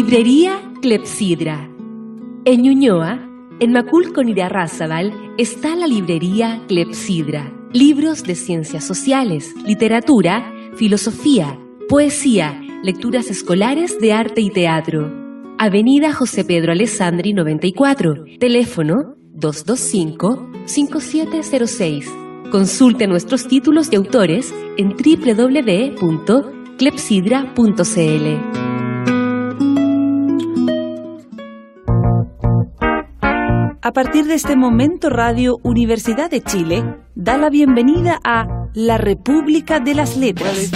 Librería Clepsidra. En Ñuñoa, en Macul con Irarrázaval, está la librería Clepsidra. Libros de ciencias sociales, literatura, filosofía, poesía, lecturas escolares de arte y teatro. Avenida José Pedro Alessandri 94, teléfono 225-5706. Consulte nuestros títulos y autores en www.clepsidra.cl. A partir de este momento, Radio Universidad de Chile da la bienvenida a La República de las Letras.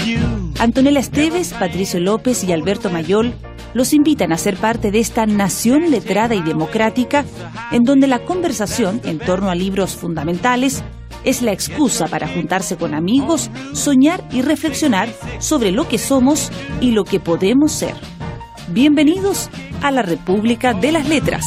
Antonella Esteves, Patricio López y Alberto Mayol los invitan a ser parte de esta nación letrada y democrática, en donde la conversación en torno a libros fundamentales es la excusa para juntarse con amigos, soñar y reflexionar sobre lo que somos y lo que podemos ser. Bienvenidos a La República de las Letras.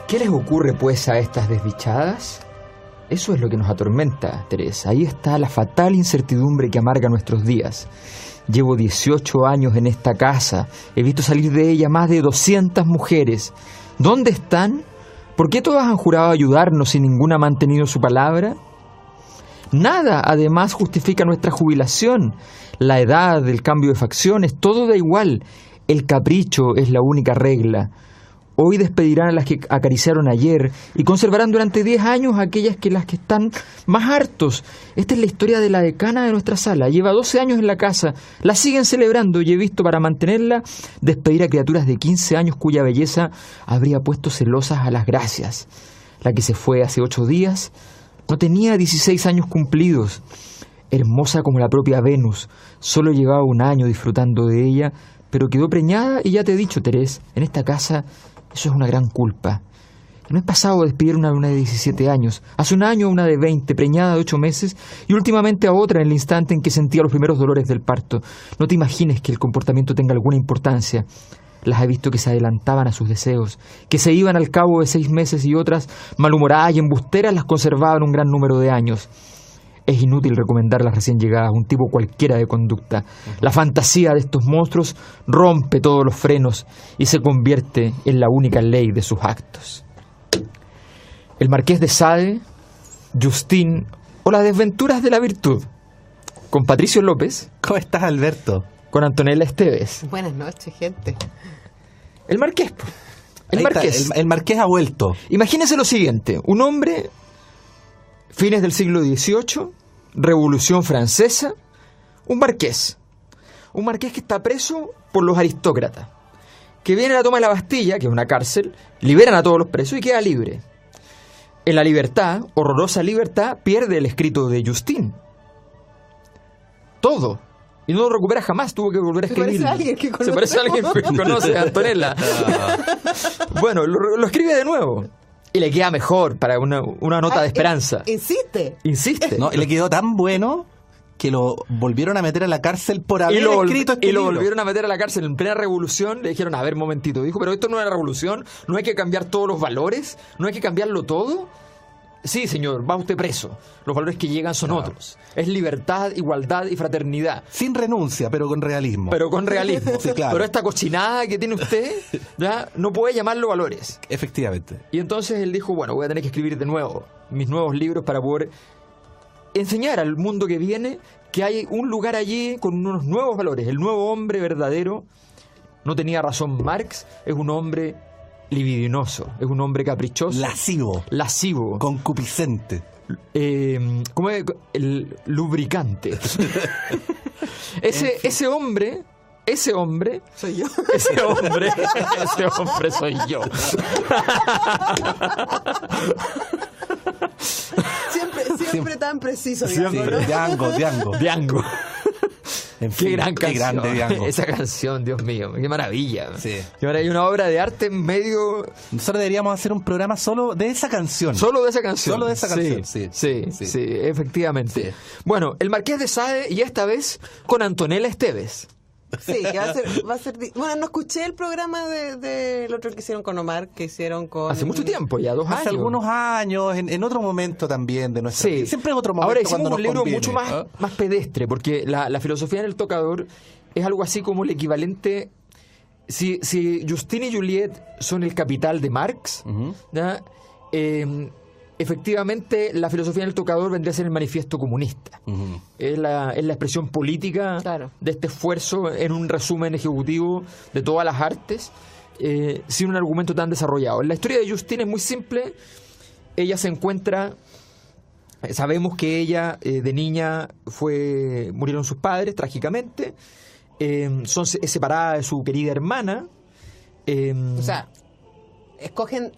¿Qué les ocurre, pues, a estas desdichadas? Eso es lo que nos atormenta, Teresa. Ahí está la fatal incertidumbre que amarga nuestros días. Llevo 18 años en esta casa. He visto salir de ella más de 200 mujeres. ¿Dónde están? ¿Por qué todas han jurado ayudarnos y ninguna ha mantenido su palabra? Nada, además, justifica nuestra jubilación. La edad, el cambio de facciones, todo da igual. El capricho es la única regla. Hoy despedirán a las que acariciaron ayer y conservarán durante 10 años a aquellas que las que están más hartos. Esta es la historia de la decana de nuestra sala. Lleva 12 años en la casa, la siguen celebrando y he visto, para mantenerla, despedir a criaturas de 15 años cuya belleza habría puesto celosas a las gracias. La que se fue hace 8 días no tenía 16 años cumplidos. Hermosa como la propia Venus, solo llevaba 1 año disfrutando de ella, pero quedó preñada y ya te he dicho, Terés, en esta casa eso es una gran culpa. El mes pasado despidieron a una de 17 años, hace 1 año a una de 20, preñada de 8 meses, y últimamente a otra en el instante en que sentía los primeros dolores del parto. No te imagines que el comportamiento tenga alguna importancia. Las he visto que se adelantaban a sus deseos, que se iban al cabo de 6 meses y otras, malhumoradas y embusteras, las conservaban un gran número de años. Es inútil recomendar a las recién llegadas un tipo cualquiera de conducta. La fantasía de estos monstruos rompe todos los frenos y se convierte en la única ley de sus actos. El Marqués de Sade, Justín o las desventuras de la virtud. Con Patricio López. ¿Cómo estás, Alberto? Con Antonella Esteves. Buenas noches, gente. El Marqués. El Marqués. El Marqués ha vuelto. Imagínense lo siguiente. Un hombre, fines del siglo XVIII, Revolución Francesa, un marqués que está preso por los aristócratas, que viene a la toma de la Bastilla, que es una cárcel, liberan a todos los presos y queda libre. En la libertad, horrorosa libertad, pierde el escrito de Justín. Todo. Y no lo recupera jamás, tuvo que volver a escribir. Se parece a alguien que conoce a Antonella. Bueno, lo escribe de nuevo. Y le queda mejor para una nota de esperanza. Insiste. No, le quedó tan bueno que lo volvieron a meter a la cárcel por haber escrito este libro. Y lo volvieron a meter a la cárcel en plena revolución. Le dijeron, a ver, momentito. Dijo, pero esto no es la revolución. ¿No hay que cambiar todos los valores? ¿No hay que cambiarlo todo? Sí, señor, va usted preso. Los valores que llegan son otros. Es libertad, igualdad y fraternidad. Sin renuncia, pero con realismo. Sí, claro. Pero esta cochinada que tiene usted, ya no puede llamarlo valores. Efectivamente. Y entonces él dijo, bueno, voy a tener que escribir de nuevo mis nuevos libros para poder enseñar al mundo que viene que hay un lugar allí con unos nuevos valores. El nuevo hombre verdadero, no tenía razón Marx, es un hombre libidinoso, es un hombre caprichoso, lascivo, concupiscente, ¿cómo es? El lubricante. ese hombre soy yo. Ese hombre soy yo. Siempre tan preciso. Siempre. Diango. En fin, qué gran canción. Qué grande Diango. Esa canción, Dios mío, qué maravilla. Sí. Qué maravilla, una obra de arte en medio... Nosotros deberíamos hacer un programa solo de esa canción. Solo de esa canción. Solo de esa canción, sí. Sí, efectivamente. Sí. Bueno, el Marqués de Sade, y esta vez con Antonella Esteves. Sí, que va a ser. Bueno, no escuché el programa del otro que hicieron con Omar, que hicieron con. Hace mucho tiempo, ya 2 años. Hace algunos años, en otro momento también de nuestra vida. Siempre es otro momento. Ahora hicimos cuando un nos libro conviene, mucho más pedestre, porque la filosofía en el tocador es algo así como el equivalente. Si Justine y Juliet son el Capital de Marx, ¿ya? Efectivamente, la filosofía en el tocador vendría a ser el manifiesto comunista. Es la expresión política de este esfuerzo en un resumen ejecutivo de todas las artes, sin un argumento tan desarrollado. La historia de Justine es muy simple. Ella se encuentra... Sabemos que ella, de niña, murieron sus padres trágicamente. Es separada de su querida hermana. O sea... Escogen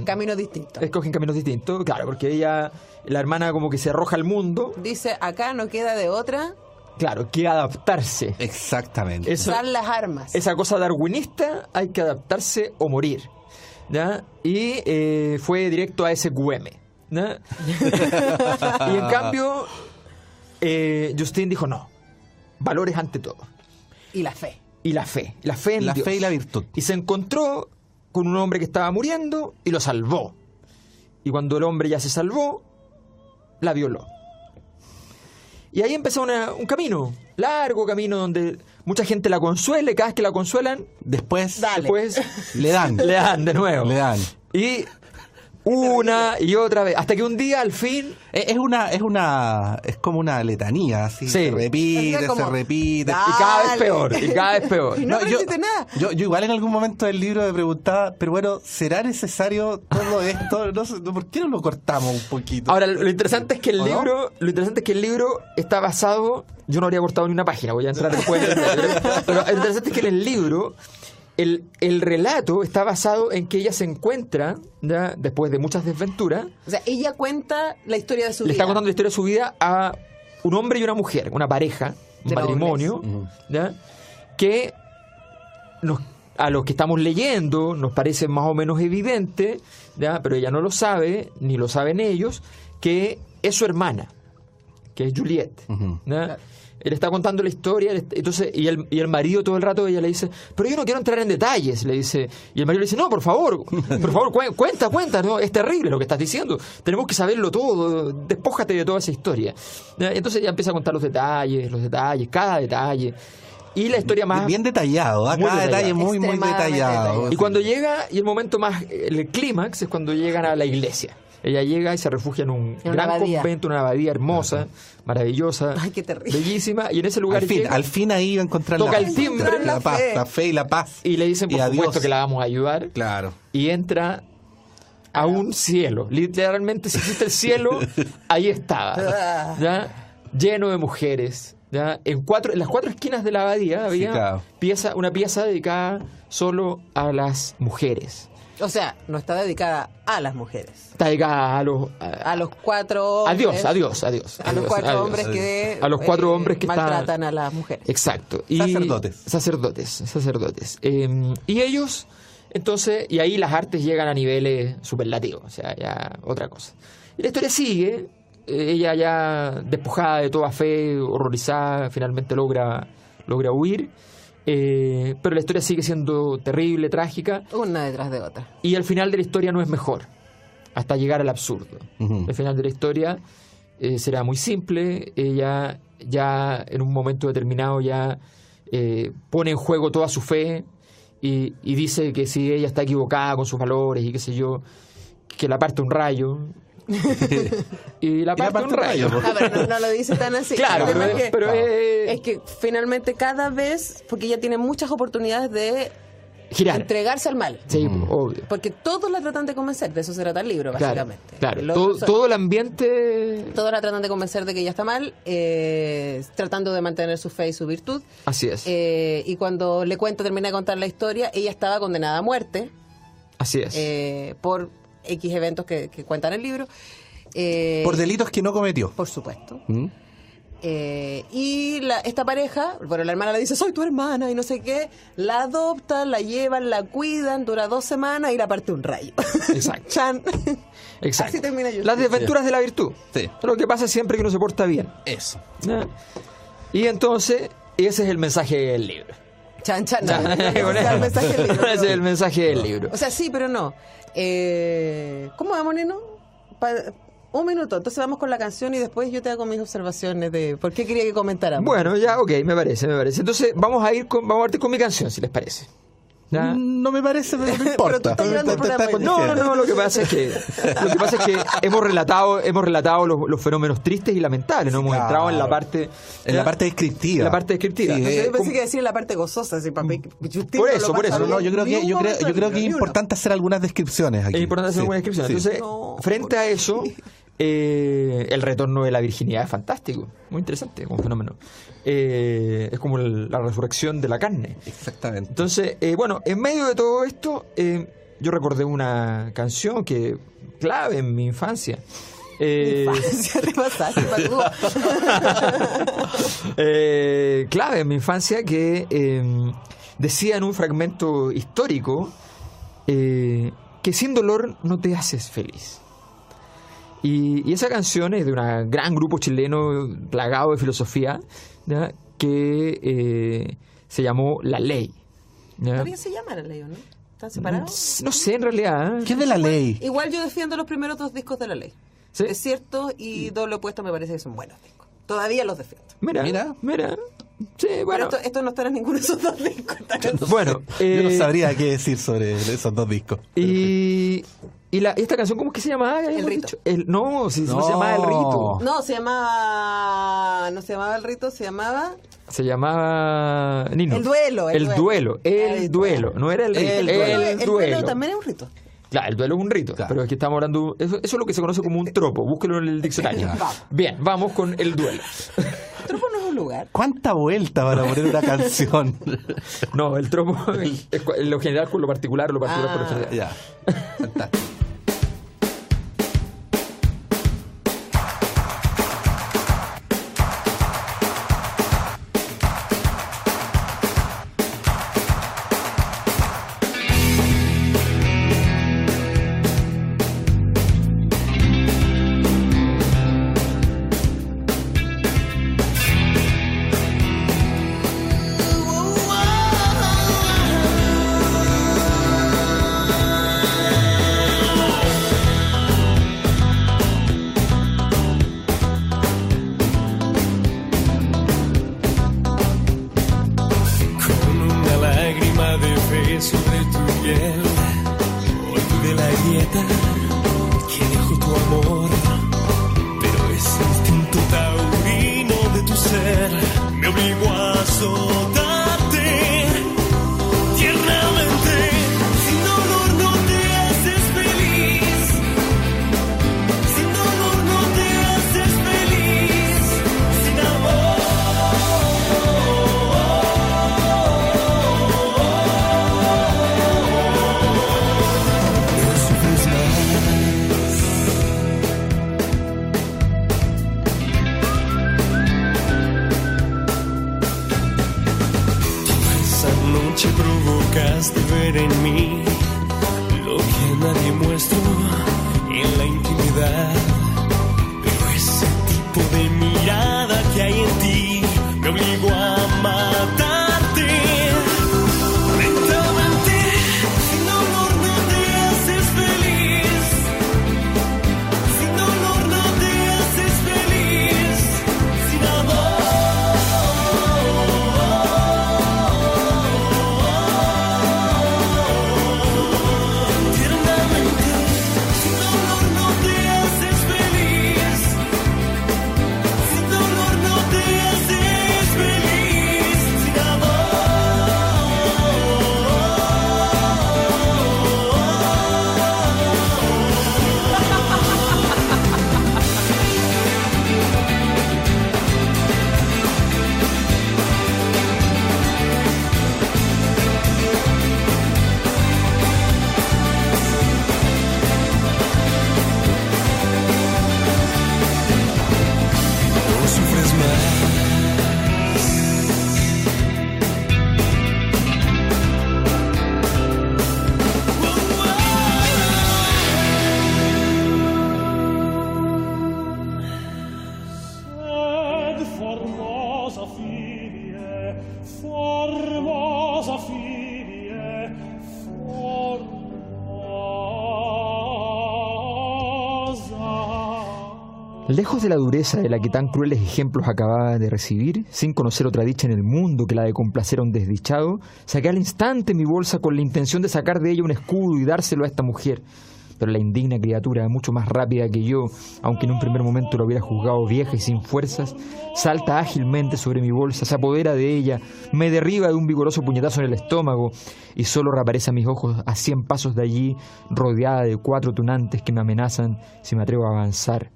caminos distintos. Escogen caminos distintos, claro, porque la hermana como que se arroja al mundo. Dice, acá no queda de otra. Claro, que adaptarse. Exactamente. Usar las armas. Esa cosa darwinista, hay que adaptarse o morir, ¿ya? Y fue directo a SQM, ¿ya? Y en cambio, Justine dijo no, valores ante todo. Y la fe. Y la fe en la Dios. fe y la virtud. Y se encontró con un hombre que estaba muriendo y lo salvó. Y cuando el hombre ya se salvó, la violó. Y ahí empezó un camino, largo camino, donde mucha gente la consuela y cada vez que la consuelan, después le dan de nuevo. Le dan. Y una y otra vez, hasta que un día al fin... Es como una letanía, así, sí. se repite. Y cada vez peor. Y no repite nada. Yo igual en algún momento del libro me preguntaba, pero bueno, ¿será necesario todo esto? No sé, ¿por qué no lo cortamos un poquito? Ahora, lo interesante es que el libro está basado... Yo no habría cortado ni una página, voy a entrar después. Pero lo interesante es que en el libro... El relato está basado en que ella se encuentra, ¿ya? Después de muchas desventuras. O sea, ella cuenta la historia de su vida. Le está contando la historia de su vida a un hombre y una mujer, una pareja, un matrimonio, ¿ya? Que a los que estamos leyendo nos parece más o menos evidente, ¿ya? Pero ella no lo sabe, ni lo saben ellos, que es su hermana, que es Juliet, ¿ya? Claro. Él está contando la historia, entonces y el marido todo el rato ella le dice, pero yo no quiero entrar en detalles, le dice, y el marido le dice, no, por favor, cuenta, no, es terrible lo que estás diciendo, tenemos que saberlo todo, despójate de toda esa historia. Entonces ella empieza a contar los detalles, cada detalle, y la historia más... Bien detallado, cada detalle muy detallado. Y cuando llega, y el momento más, el clímax es cuando llegan a la iglesia. Ella llega y se refugia en un gran convento, una abadía hermosa, maravillosa, bellísima, y en ese lugar al fin ahí va a encontrar toca el timbre, la paz, la fe y la paz. Y le dicen, por supuesto, que la vamos a ayudar. Claro. Y entra a un cielo. Literalmente, si existe el cielo, ahí estaba, ¿ya? Lleno de mujeres, ¿ya? En las 4 esquinas de la abadía había una pieza dedicada solo a las mujeres. O sea, no está dedicada a las mujeres. Está dedicada a los 4 hombres. Adiós. A los 4 hombres que... A los 4 hombres que maltratan a las mujeres. Exacto. Y sacerdotes. Y ellos, entonces, y ahí las artes llegan a niveles superlativos. O sea, ya otra cosa. Y la historia sigue. Ella ya despojada de toda fe, horrorizada, finalmente logra huir. Pero la historia sigue siendo terrible, trágica. Una detrás de otra. Y el final de la historia no es mejor, hasta llegar al absurdo. El final de la historia será muy simple. Ella ya en un momento determinado ya pone en juego toda su fe y dice que si ella está equivocada con sus valores y qué sé yo, que la parte un rayo. Y la parte un rayo. Pero no lo dice tan así. Claro, pero es que finalmente cada vez, porque ella tiene muchas oportunidades de girar, entregarse al mal. Sí, obvio. Porque todos la tratan de convencer, de eso se trata el libro, básicamente. Claro. Todo el ambiente... Todos la tratan de convencer de que ella está mal, tratando de mantener su fe y su virtud. Así es. Y cuando termina de contar la historia, ella estaba condenada a muerte. Así es. Por X eventos que cuentan el libro. Por delitos que no cometió. Por supuesto. Y esta pareja, bueno, la hermana le dice, soy tu hermana, y no sé qué, la adoptan, la llevan, la cuidan, dura 2 semanas y la parte un rayo. Exacto. Chan. Exacto. Así termina yo. Las desventuras de la virtud. Sí. Lo que pasa siempre que uno se porta bien. Eso. ¿Ya? Y entonces, ese es el mensaje del libro. Chan, chan, no, Ya, ese con es eso. el mensaje del libro, Ese es el mensaje del libro. O sea, sí, pero no. ¿Cómo vamos, Neno? 1 minuto. Entonces vamos con la canción y después yo te hago mis observaciones de por qué quería que comentáramos. Bueno, ya, ok, me parece. Entonces, vamos a partir con mi canción, si les parece. ¿Ya? No me parece, pero no importa. tú estás llevando el programa hoy día. No, lo que pasa es que hemos relatado los fenómenos tristes y lamentables, no hemos Claro. entrado en la parte descriptiva. En la parte descriptiva. Sí, Entonces, Yo pensé que decir la parte gozosa, así, para mí. Por eso. No, yo creo que es importante hacer algunas descripciones aquí. es importante hacer Sí, una descripción. sí. Entonces, No, frente a eso, el retorno de la virginidad es fantástico, muy interesante como fenómeno. Es como la resurrección de la carne. Exactamente. Entonces, bueno, en medio de todo esto, yo recordé una canción que clave en mi infancia. Infancia, te pasaste, Paco. Clave en mi infancia que decía en un fragmento histórico que sin dolor no te haces feliz. Y esa canción es de un gran grupo chileno plagado de filosofía, ¿ya? Que se llamó La Ley. ¿Ya? Todavía se llama La Ley, ¿o no? ¿Están separados? No sé, en realidad. ¿Qué es de la ley? Igual yo defiendo los primeros 2 discos de La Ley. ¿Sí? Es cierto, y Doble Opuesto me parece que son buenos discos. Todavía los defiendo. Mira. Sí, bueno. Pero esto no estará en ninguno de esos 2 discos. Bueno, Yo no sabría qué decir sobre esos 2 discos. y esta canción, ¿cómo es que se llamaba? El Rito. No se No. llamaba El Rito. No, se llamaba... No se llamaba El Rito, se llamaba... Se llamaba Nino. El Duelo. El duelo. No era el rito. El duelo también es un rito. Claro, el duelo es un rito, Claro. pero es que estamos hablando... Eso es lo que se conoce como un tropo. Búsquelo en el diccionario. Vamos. Bien, vamos con el duelo. Tropo no es un lugar. ¿Cuánta vuelta para poner una canción? No, el tropo es lo general con lo particular con lo general. Ya. Fantástico. Con una lágrima de fe sobre tu piel, olvidé la grieta que dejó tu amor, pero ese instinto taurino de tu ser me obligó a azotarte tiernamente. Sin dolor no te haces feliz, sin dolor no te haces feliz, sin amor. Esa noche provocaste ver en mí lo que nadie muestro en la intimidad. Pero ese tipo de mirada que hay en ti me obligó a matarte lentamente. Sin dolor no te haces feliz, sin dolor no te haces feliz, sin amor. Tiernamente, sin dolor no te haces feliz, sin dolor no te haces feliz. Lejos de la dureza de la que tan crueles ejemplos acababa de recibir, sin conocer otra dicha en el mundo que la de complacer a un desdichado, saqué al instante mi bolsa con la intención de sacar de ella un escudo y dárselo a esta mujer. Pero la indigna criatura, mucho más rápida que yo, aunque en un primer momento lo hubiera juzgado vieja y sin fuerzas, salta ágilmente sobre mi bolsa, se apodera de ella, me derriba de un vigoroso puñetazo en el estómago y solo reaparece a mis ojos a 100 pasos de allí, rodeada de 4 tunantes que me amenazan si me atrevo a avanzar.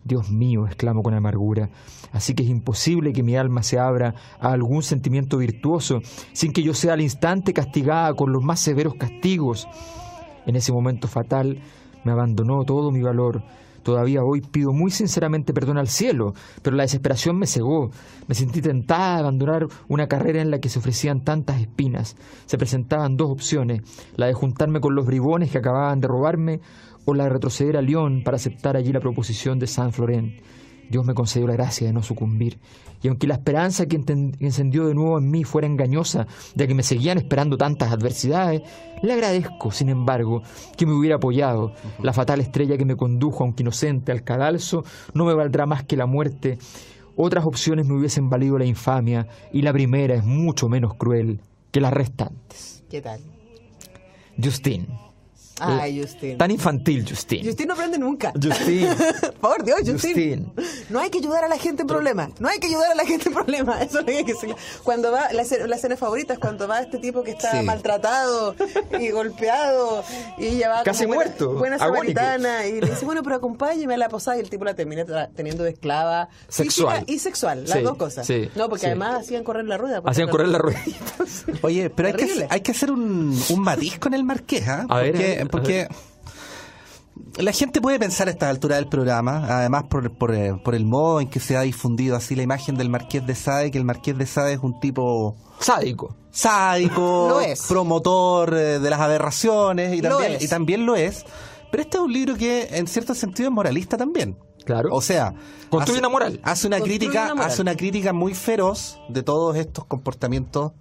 Dios mío, exclamo con amargura, así que es imposible que mi alma se abra a algún sentimiento virtuoso sin que yo sea al instante castigada con los más severos castigos. En ese momento fatal me abandonó todo mi valor. Todavía hoy pido muy sinceramente perdón al cielo, pero la desesperación me cegó. Me sentí tentada de abandonar una carrera en la que se ofrecían tantas espinas. Se presentaban 2 opciones, la de juntarme con los bribones que acababan de robarme o la de retroceder a Lyon para aceptar allí la proposición de Saint-Florent. Dios me concedió la gracia de no sucumbir. Y aunque la esperanza que encendió de nuevo en mí fuera engañosa, ya que me seguían esperando tantas adversidades, le agradezco, sin embargo, que me hubiera apoyado. La fatal estrella que me condujo, aunque inocente, al cadalso, no me valdrá más que la muerte. Otras opciones me hubiesen valido la infamia, y la primera es mucho menos cruel que las restantes. ¿Qué tal? Justin. Ay, Justin. Tan infantil, Justin. Justin no aprende nunca. Justin. Por Dios, Justin. Justin. No hay que ayudar a la gente en problemas. No hay que ayudar a la gente en problemas. Eso es lo que hay que decir. Cuando va, la escena favorita es cuando va este tipo que está maltratado y golpeado y ella va casi como muerto, buena samaritana y le dice, bueno, pero acompáñeme a la posada, y el tipo la termina teniendo de esclava sexual física y sexual, las dos cosas. Sí, no, porque además hacían correr la rueda. Hacían correr la rueda. Oye, pero hay que hacer un matiz con el Marqués, ¿eh? Porque la gente puede pensar a esta altura del programa, además por el modo en que se ha difundido así la imagen del Marqués de Sade, que el Marqués de Sade es un tipo sádico, Lo es. promotor de las aberraciones y también lo es. Pero este es un libro que en cierto sentido es moralista también. Claro. O sea, construye una moral. Hace una crítica muy feroz de todos estos comportamientos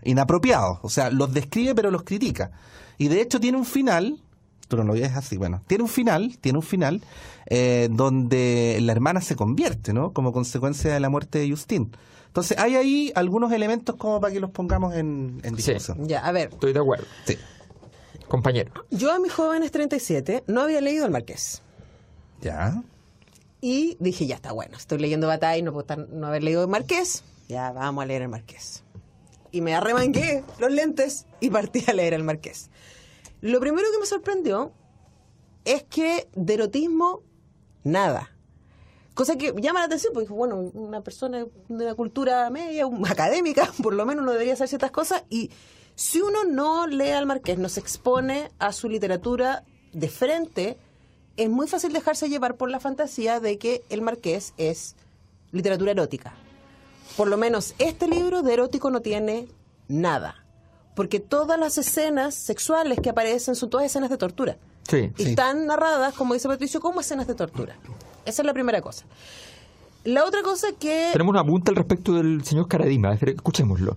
inapropiados. O sea, los describe pero los critica. Y de hecho tiene un final, tú no lo ves así, bueno, tiene un final donde la hermana se convierte, ¿no? Como consecuencia de la muerte de Justin. Entonces hay ahí algunos elementos como para que los pongamos en discusión. Sí. Ya, a ver. Estoy de acuerdo. Sí. Compañero. Yo a mis jóvenes 37 no había leído El Marqués. Ya. Y dije, ya está bueno, estoy leyendo Bataille, no puedo no haber leído El Marqués, ya vamos a leer El Marqués. Y me arremangué los lentes y partí a leer El Marqués. Lo primero que me sorprendió es que de erotismo, nada. Cosa que llama la atención, porque bueno, una persona de una cultura media, académica, por lo menos no debería hacer ciertas cosas. Y si uno no lee al Marqués, no se expone a su literatura de frente, es muy fácil dejarse llevar por la fantasía de que el Marqués es literatura erótica. Por lo menos este libro de erótico no tiene nada. Porque todas las escenas sexuales que aparecen son todas escenas de tortura. Sí. Y están narradas, como dice Patricio, como escenas de tortura. Esa es la primera cosa. La otra cosa que... Tenemos una apunta al respecto del señor Caradima. Escuchémoslo.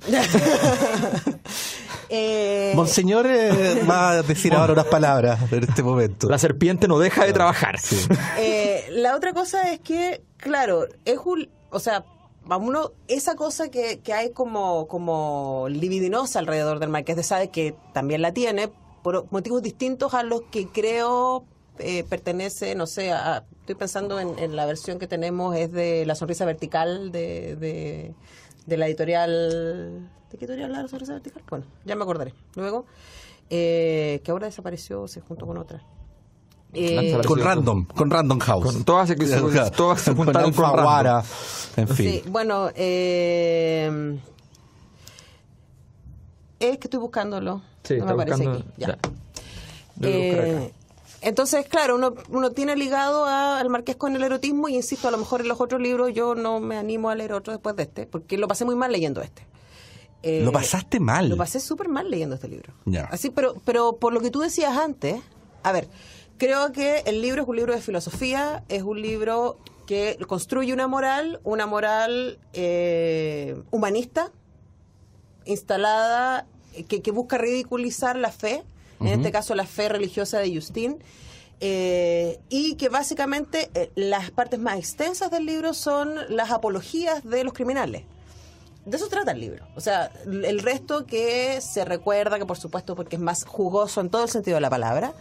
Monseñor va a decir ahora unas palabras en este momento. La serpiente no deja de trabajar. Sí. La otra cosa es que, claro, es un... O sea, esa cosa que hay como libidinosa alrededor del Marqués de Sade, que también la tiene, por motivos distintos a los que creo pertenece, no sé, estoy pensando en la versión que tenemos, es de La Sonrisa Vertical de la editorial... ¿De qué editorial La Sonrisa Vertical? Bueno, ya me acordaré. Luego, que ahora desapareció, se juntó con otra. Con Random House. Con todas se juntaron con Alfaguara, en fin. Sí, bueno, es que estoy buscándolo. Sí, no me aparece aquí. Ya. Entonces, claro, uno tiene ligado al Marqués con el erotismo, y insisto, a lo mejor en los otros libros yo no me animo a leer otro después de este, porque lo pasé muy mal leyendo este. ¿Lo pasaste mal? Lo pasé súper mal leyendo este libro. Ya. Así, pero por lo que tú decías antes, a ver, creo que el libro es un libro de filosofía, es un libro que construye una moral humanista, instalada, que busca ridiculizar la fe, en este caso la fe religiosa de Justin, y que básicamente las partes más extensas del libro son las apologías de los criminales. De eso trata el libro. O sea, el resto que se recuerda, que por supuesto porque es más jugoso en todo el sentido de la palabra,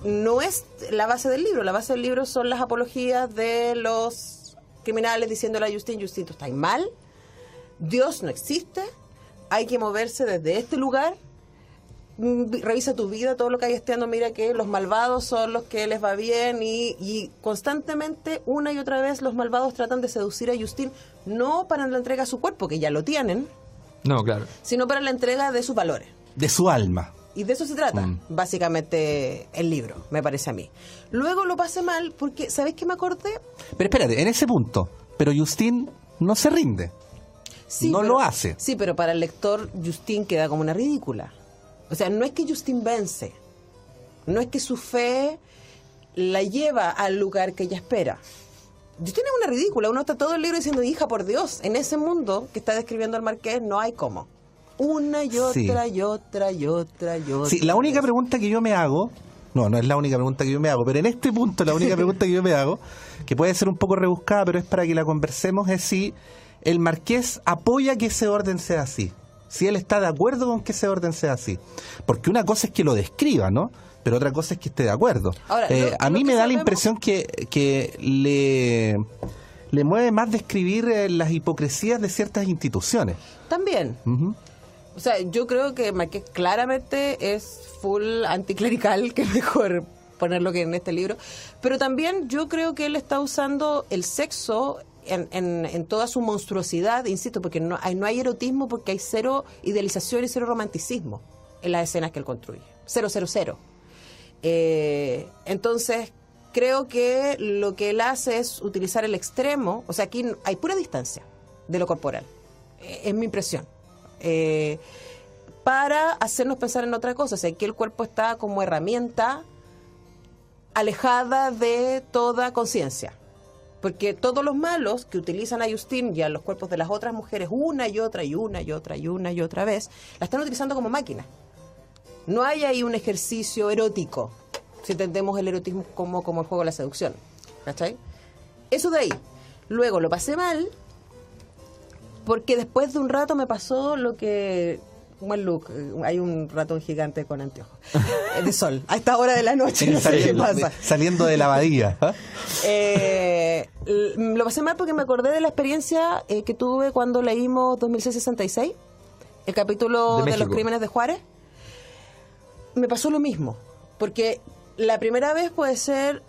no es la base del libro. La base del libro son las apologías de los criminales diciéndole a Justin, tú estás mal, Dios no existe, hay que moverse desde este lugar, revisa tu vida, todo lo que hay estudiando, mira que los malvados son los que les va bien y constantemente, una y otra vez, los malvados tratan de seducir a Justin, no para la entrega de su cuerpo, que ya lo tienen, no, claro, sino para la entrega de sus valores. De su alma. Y de eso se trata, básicamente, el libro, me parece a mí. Luego lo pasé mal porque, ¿sabés qué me acordé? Pero espérate, en ese punto, pero Justin no se rinde. Sí, no pero, lo hace. Sí, pero para el lector Justin queda como una ridícula. O sea, no es que Justin vence, no es que su fe la lleva al lugar que ella espera. Justin es una ridícula, uno está todo el libro diciendo, hija, por Dios, en ese mundo que está describiendo el Marqués no hay cómo. Una y otra, y otra, y otra, y otra. Sí, la única pregunta que yo me hago, no es la única pregunta que yo me hago, pero en este punto la única pregunta que yo me hago, que puede ser un poco rebuscada, pero es para que la conversemos, es si el Marqués apoya que ese orden sea así. Si él está de acuerdo con que ese orden sea así. Porque una cosa es que lo describa, ¿no? Pero otra cosa es que esté de acuerdo. Ahora, a mí me da la impresión que le mueve más describir las hipocresías de ciertas instituciones. También. O sea, yo creo que Marqués claramente es full anticlerical, que es mejor ponerlo que en este libro. Pero también yo creo que él está usando el sexo en toda su monstruosidad, insisto, porque no hay erotismo, porque hay cero idealización y cero romanticismo en las escenas que él construye. 000. Entonces, creo que lo que él hace es utilizar el extremo, o sea, aquí hay pura distancia de lo corporal, es mi impresión, para hacernos pensar en otra cosa. O sea, aquí el cuerpo está como herramienta alejada de toda conciencia. Porque todos los malos que utilizan a Justin y a los cuerpos de las otras mujeres una y otra y una y otra y una y otra vez, la están utilizando como máquina. No hay ahí un ejercicio erótico, si entendemos el erotismo como el juego de la seducción. ¿Cachai? Eso de ahí. Luego lo pasé mal, porque después de un rato me pasó lo que... Buen look, hay un ratón gigante con anteojos de sol a esta hora de la noche, no sé qué pasa. Saliendo de la abadía. Lo pasé mal porque me acordé de la experiencia que tuve cuando leímos 2666, el capítulo de los crímenes de Juárez. Me pasó lo mismo, porque la primera vez puede ser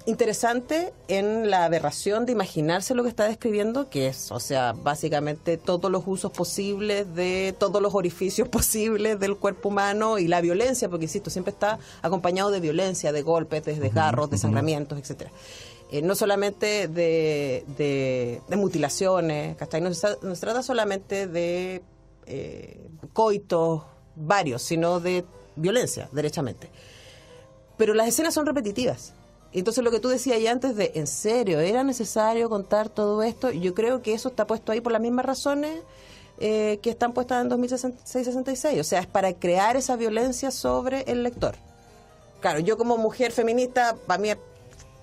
interesante en la aberración de imaginarse lo que está describiendo, que es, o sea, básicamente todos los usos posibles de todos los orificios posibles del cuerpo humano y la violencia, porque insisto, siempre está acompañado de violencia, de golpes, de desgarros, desangramientos, etcétera. No solamente de mutilaciones, ¿cachai? No se trata solamente de coitos varios, sino de violencia, derechamente. Pero las escenas son repetitivas. Entonces lo que tú decías ya antes de, ¿en serio era necesario contar todo esto? Yo creo que eso está puesto ahí por las mismas razones que están puestas en 2666. O sea, es para crear esa violencia sobre el lector. Claro, yo como mujer feminista, para mí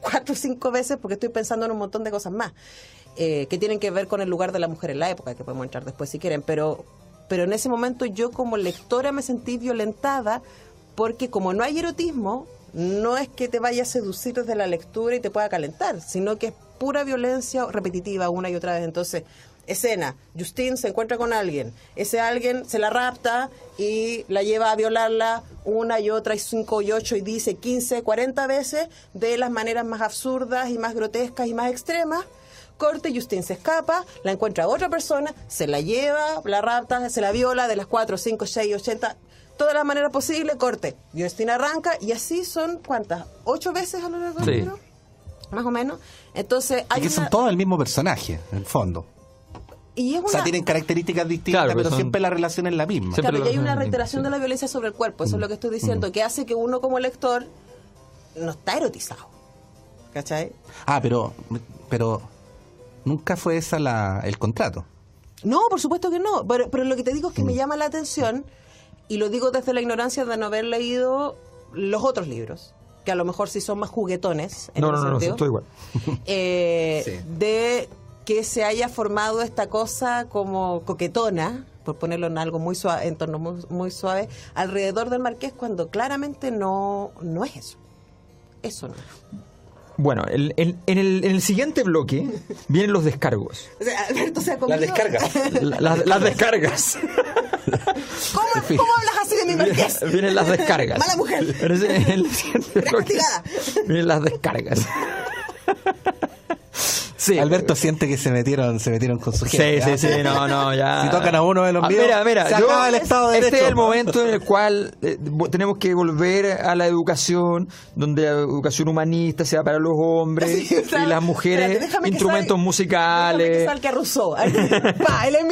4 o 5 veces, porque estoy pensando en un montón de cosas más, que tienen que ver con el lugar de la mujer en la época, que podemos entrar después si quieren, pero en ese momento yo como lectora me sentí violentada, porque como no hay erotismo, no es que te vaya a seducir desde la lectura y te pueda calentar, sino que es pura violencia repetitiva una y otra vez. Entonces, escena, Justin se encuentra con alguien, ese alguien se la rapta y la lleva a violarla una y otra y 5 y 8 y dice 15, 40 veces de las maneras más absurdas y más grotescas y más extremas. Corte, Justin se escapa, la encuentra otra persona, se la lleva, la rapta, se la viola de las 4, 5, 6, 80... todas las maneras posibles, corte. Justin arranca y así son, ¿cuántas? 8 veces a lo largo del libro, más o menos. Entonces, hay son todos el mismo personaje, en el fondo. Y es o sea, tienen características distintas, claro, pero siempre la relación es la misma. Claro, y hay una reiteración de la violencia sobre el cuerpo, eso es lo que estoy diciendo, que hace que uno como lector no está erotizado. ¿Cachai? Ah, pero nunca fue esa el contrato. No, por supuesto que no. Pero lo que te digo es que me llama la atención, y lo digo desde la ignorancia de no haber leído los otros libros, que a lo mejor sí son más juguetones. No, estoy igual. De que se haya formado esta cosa como coquetona, por ponerlo en algo muy suave, en torno muy suave, alrededor del Marqués, cuando claramente no es eso. Eso no es. Bueno, en el siguiente bloque vienen los descargos. O sea, Alberto se ha comido... Las descargas. Las descargas. ¿Cómo hablas así de mi Marqués? Vienen las descargas. Mala mujer. En el siguiente bloque vienen las descargas. Sí. Alberto siente que se metieron con su gente. Sí, no, ya. Si tocan a uno de los míos, mira, se acaba el Estado de Derecho. Este es el momento en el cual tenemos que volver a la educación, donde la educación humanista sea para los hombres y las mujeres, instrumentos musicales. Déjame que salga Rousseau.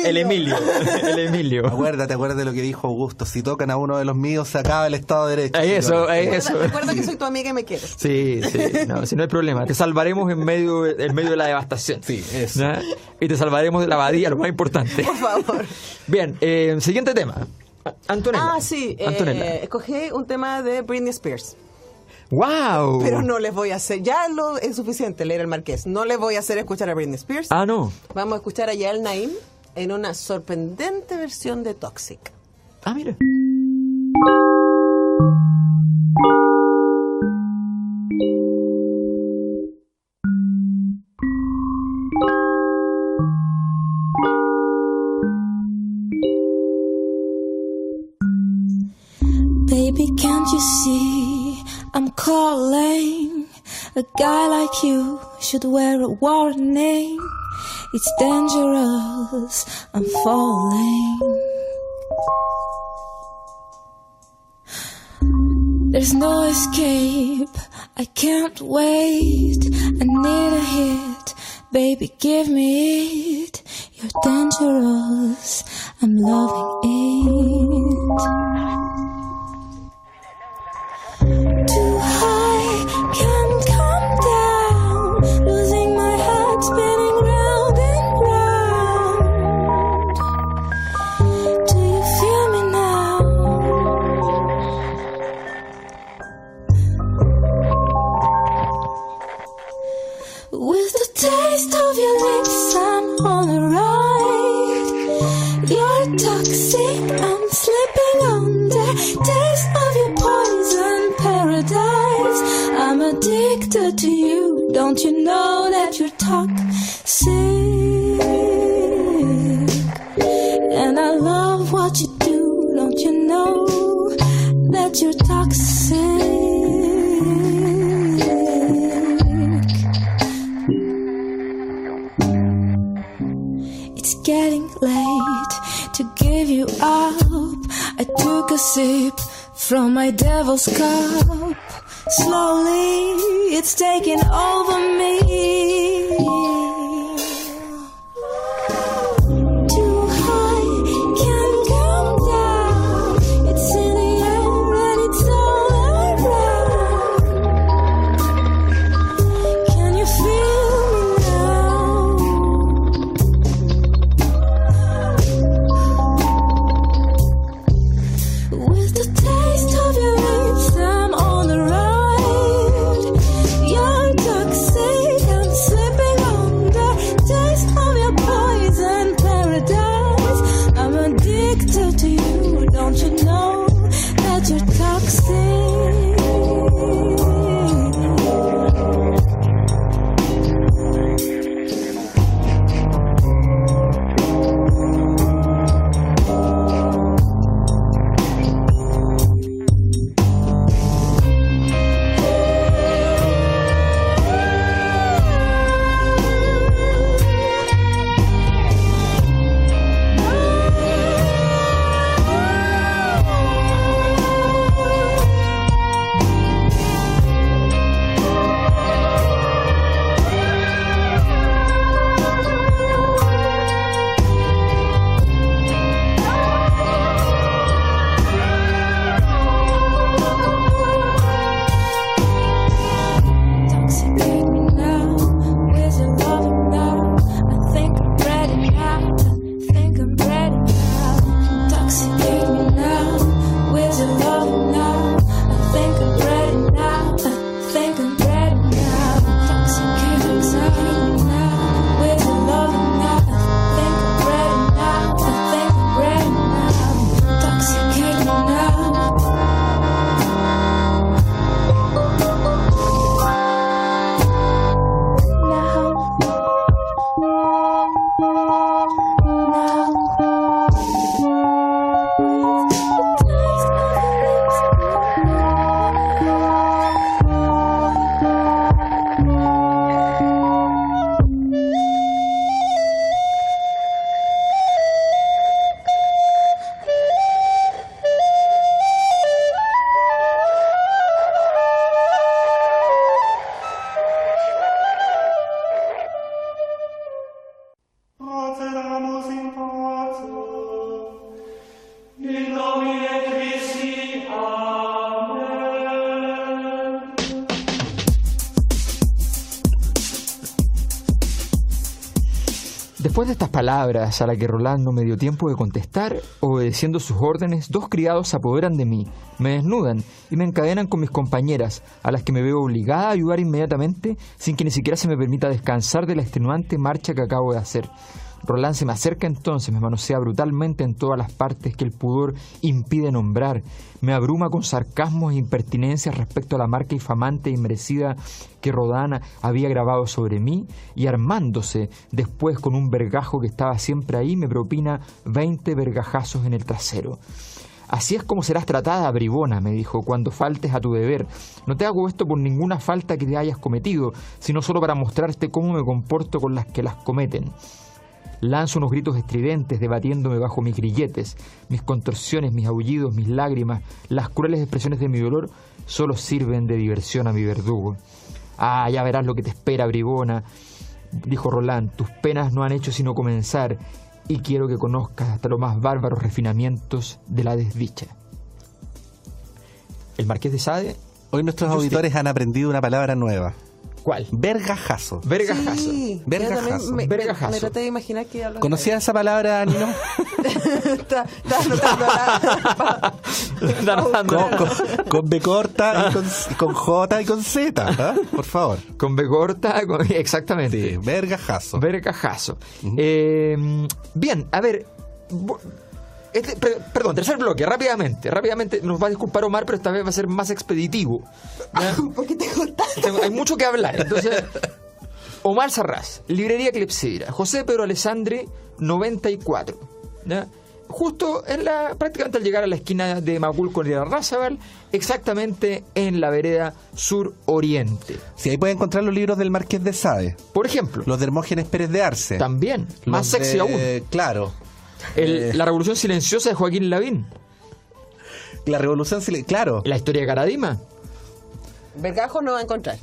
El Emilio. Acuérdate de lo que dijo Augusto. Si tocan a uno de los míos, se acaba el Estado de Derecho. Eso. Recuerda que soy tu amiga y me quieres. Sí, no, si no hay problema. Te salvaremos en medio de la devastación. Sí, eso. ¿No? Y te salvaremos de la abadía, lo más importante. Por favor. Bien, siguiente tema. Antonella. Sí. Antonella. Escogí un tema de Britney Spears. ¡Wow! Pero no les voy a hacer... Ya es suficiente leer el Marqués. No les voy a hacer escuchar a Britney Spears. No. Vamos a escuchar a Yael Naim en una sorprendente versión de Toxic. Mira. Baby, can't you see I'm calling? A guy like you should wear a warning. It's dangerous, I'm falling. There's no escape, I can't wait. I need a hit, baby, give me it. You're dangerous, I'm loving it. Too high, can't come down. Losing my head, spinning round and round. Do you feel me now? With the taste of your lips, I'm on a ride. You're toxic, I'm slipping under. Taste of your poison paradise. I'm addicted to you. Don't you know that you're toxic? And I love what you do. Don't you know that you're toxic? It's getting late to give you up. I took a sip from my devil's cup. Slowly, it's taking over me. Too high, can't come down. It's in the air and it's all around. Can you feel me now? With the taste of your lips, I'm on the ride. You're toxic, I'm Después de estas palabras, a las que Roland no me dio tiempo de contestar, obedeciendo sus órdenes, 2 criados se apoderan de mí, me desnudan y me encadenan con mis compañeras, a las que me veo obligada a ayudar inmediatamente, sin que ni siquiera se me permita descansar de la extenuante marcha que acabo de hacer. Roland se me acerca entonces, me manosea brutalmente en todas las partes que el pudor impide nombrar, me abruma con sarcasmos e impertinencias respecto a la marca infamante y merecida que Rodin había grabado sobre mí, y armándose después con un vergajo que estaba siempre ahí, me propina 20 vergajazos en el trasero. Así es como serás tratada, bribona, me dijo, cuando faltes a tu deber. No te hago esto por ninguna falta que te hayas cometido, sino solo para mostrarte cómo me comporto con las que las cometen. Lanzo unos gritos estridentes, debatiéndome bajo mis grilletes. Mis contorsiones, mis aullidos, mis lágrimas, las crueles expresiones de mi dolor, solo sirven de diversión a mi verdugo. Ah, ya verás lo que te espera, bribona, dijo Roland. Tus penas no han hecho sino comenzar, y quiero que conozcas hasta los más bárbaros refinamientos de la desdicha. El Marqués de Sade. Hoy nuestros auditores han aprendido una palabra nueva. ¿Cuál? Vergajazo. Vergajazo. Sí, Vergajazo. Me Vergajazo. traté de imaginar que hablo. ¿Conocías esa palabra, Nino? Está anotando Con B corta, y con J y con Z, ¿ah? Por favor. Con B corta, exactamente. Sí, vergajazo. Vergajazo. Bien, a ver. Perdón, tercer bloque, rápidamente. Nos va a disculpar Omar, pero esta vez va a ser más expeditivo. ¿Por qué te cortas? Hay mucho que hablar. Entonces, Omar Sarraz, librería Clepsidra, José Pedro Alessandri, 94. ¿Ya? Justo prácticamente al llegar a la esquina de Macul con Irarrázaval, exactamente en la vereda suroriente. Sí, ahí pueden encontrar los libros del Marqués de Sade. Por ejemplo. Los de Hermógenes Pérez de Arce. También, más sexy aún. Claro. La Revolución Silenciosa de Joaquín Lavín. La Revolución Silenciosa, claro. La historia de Caradima. Vergajo no va a encontrar.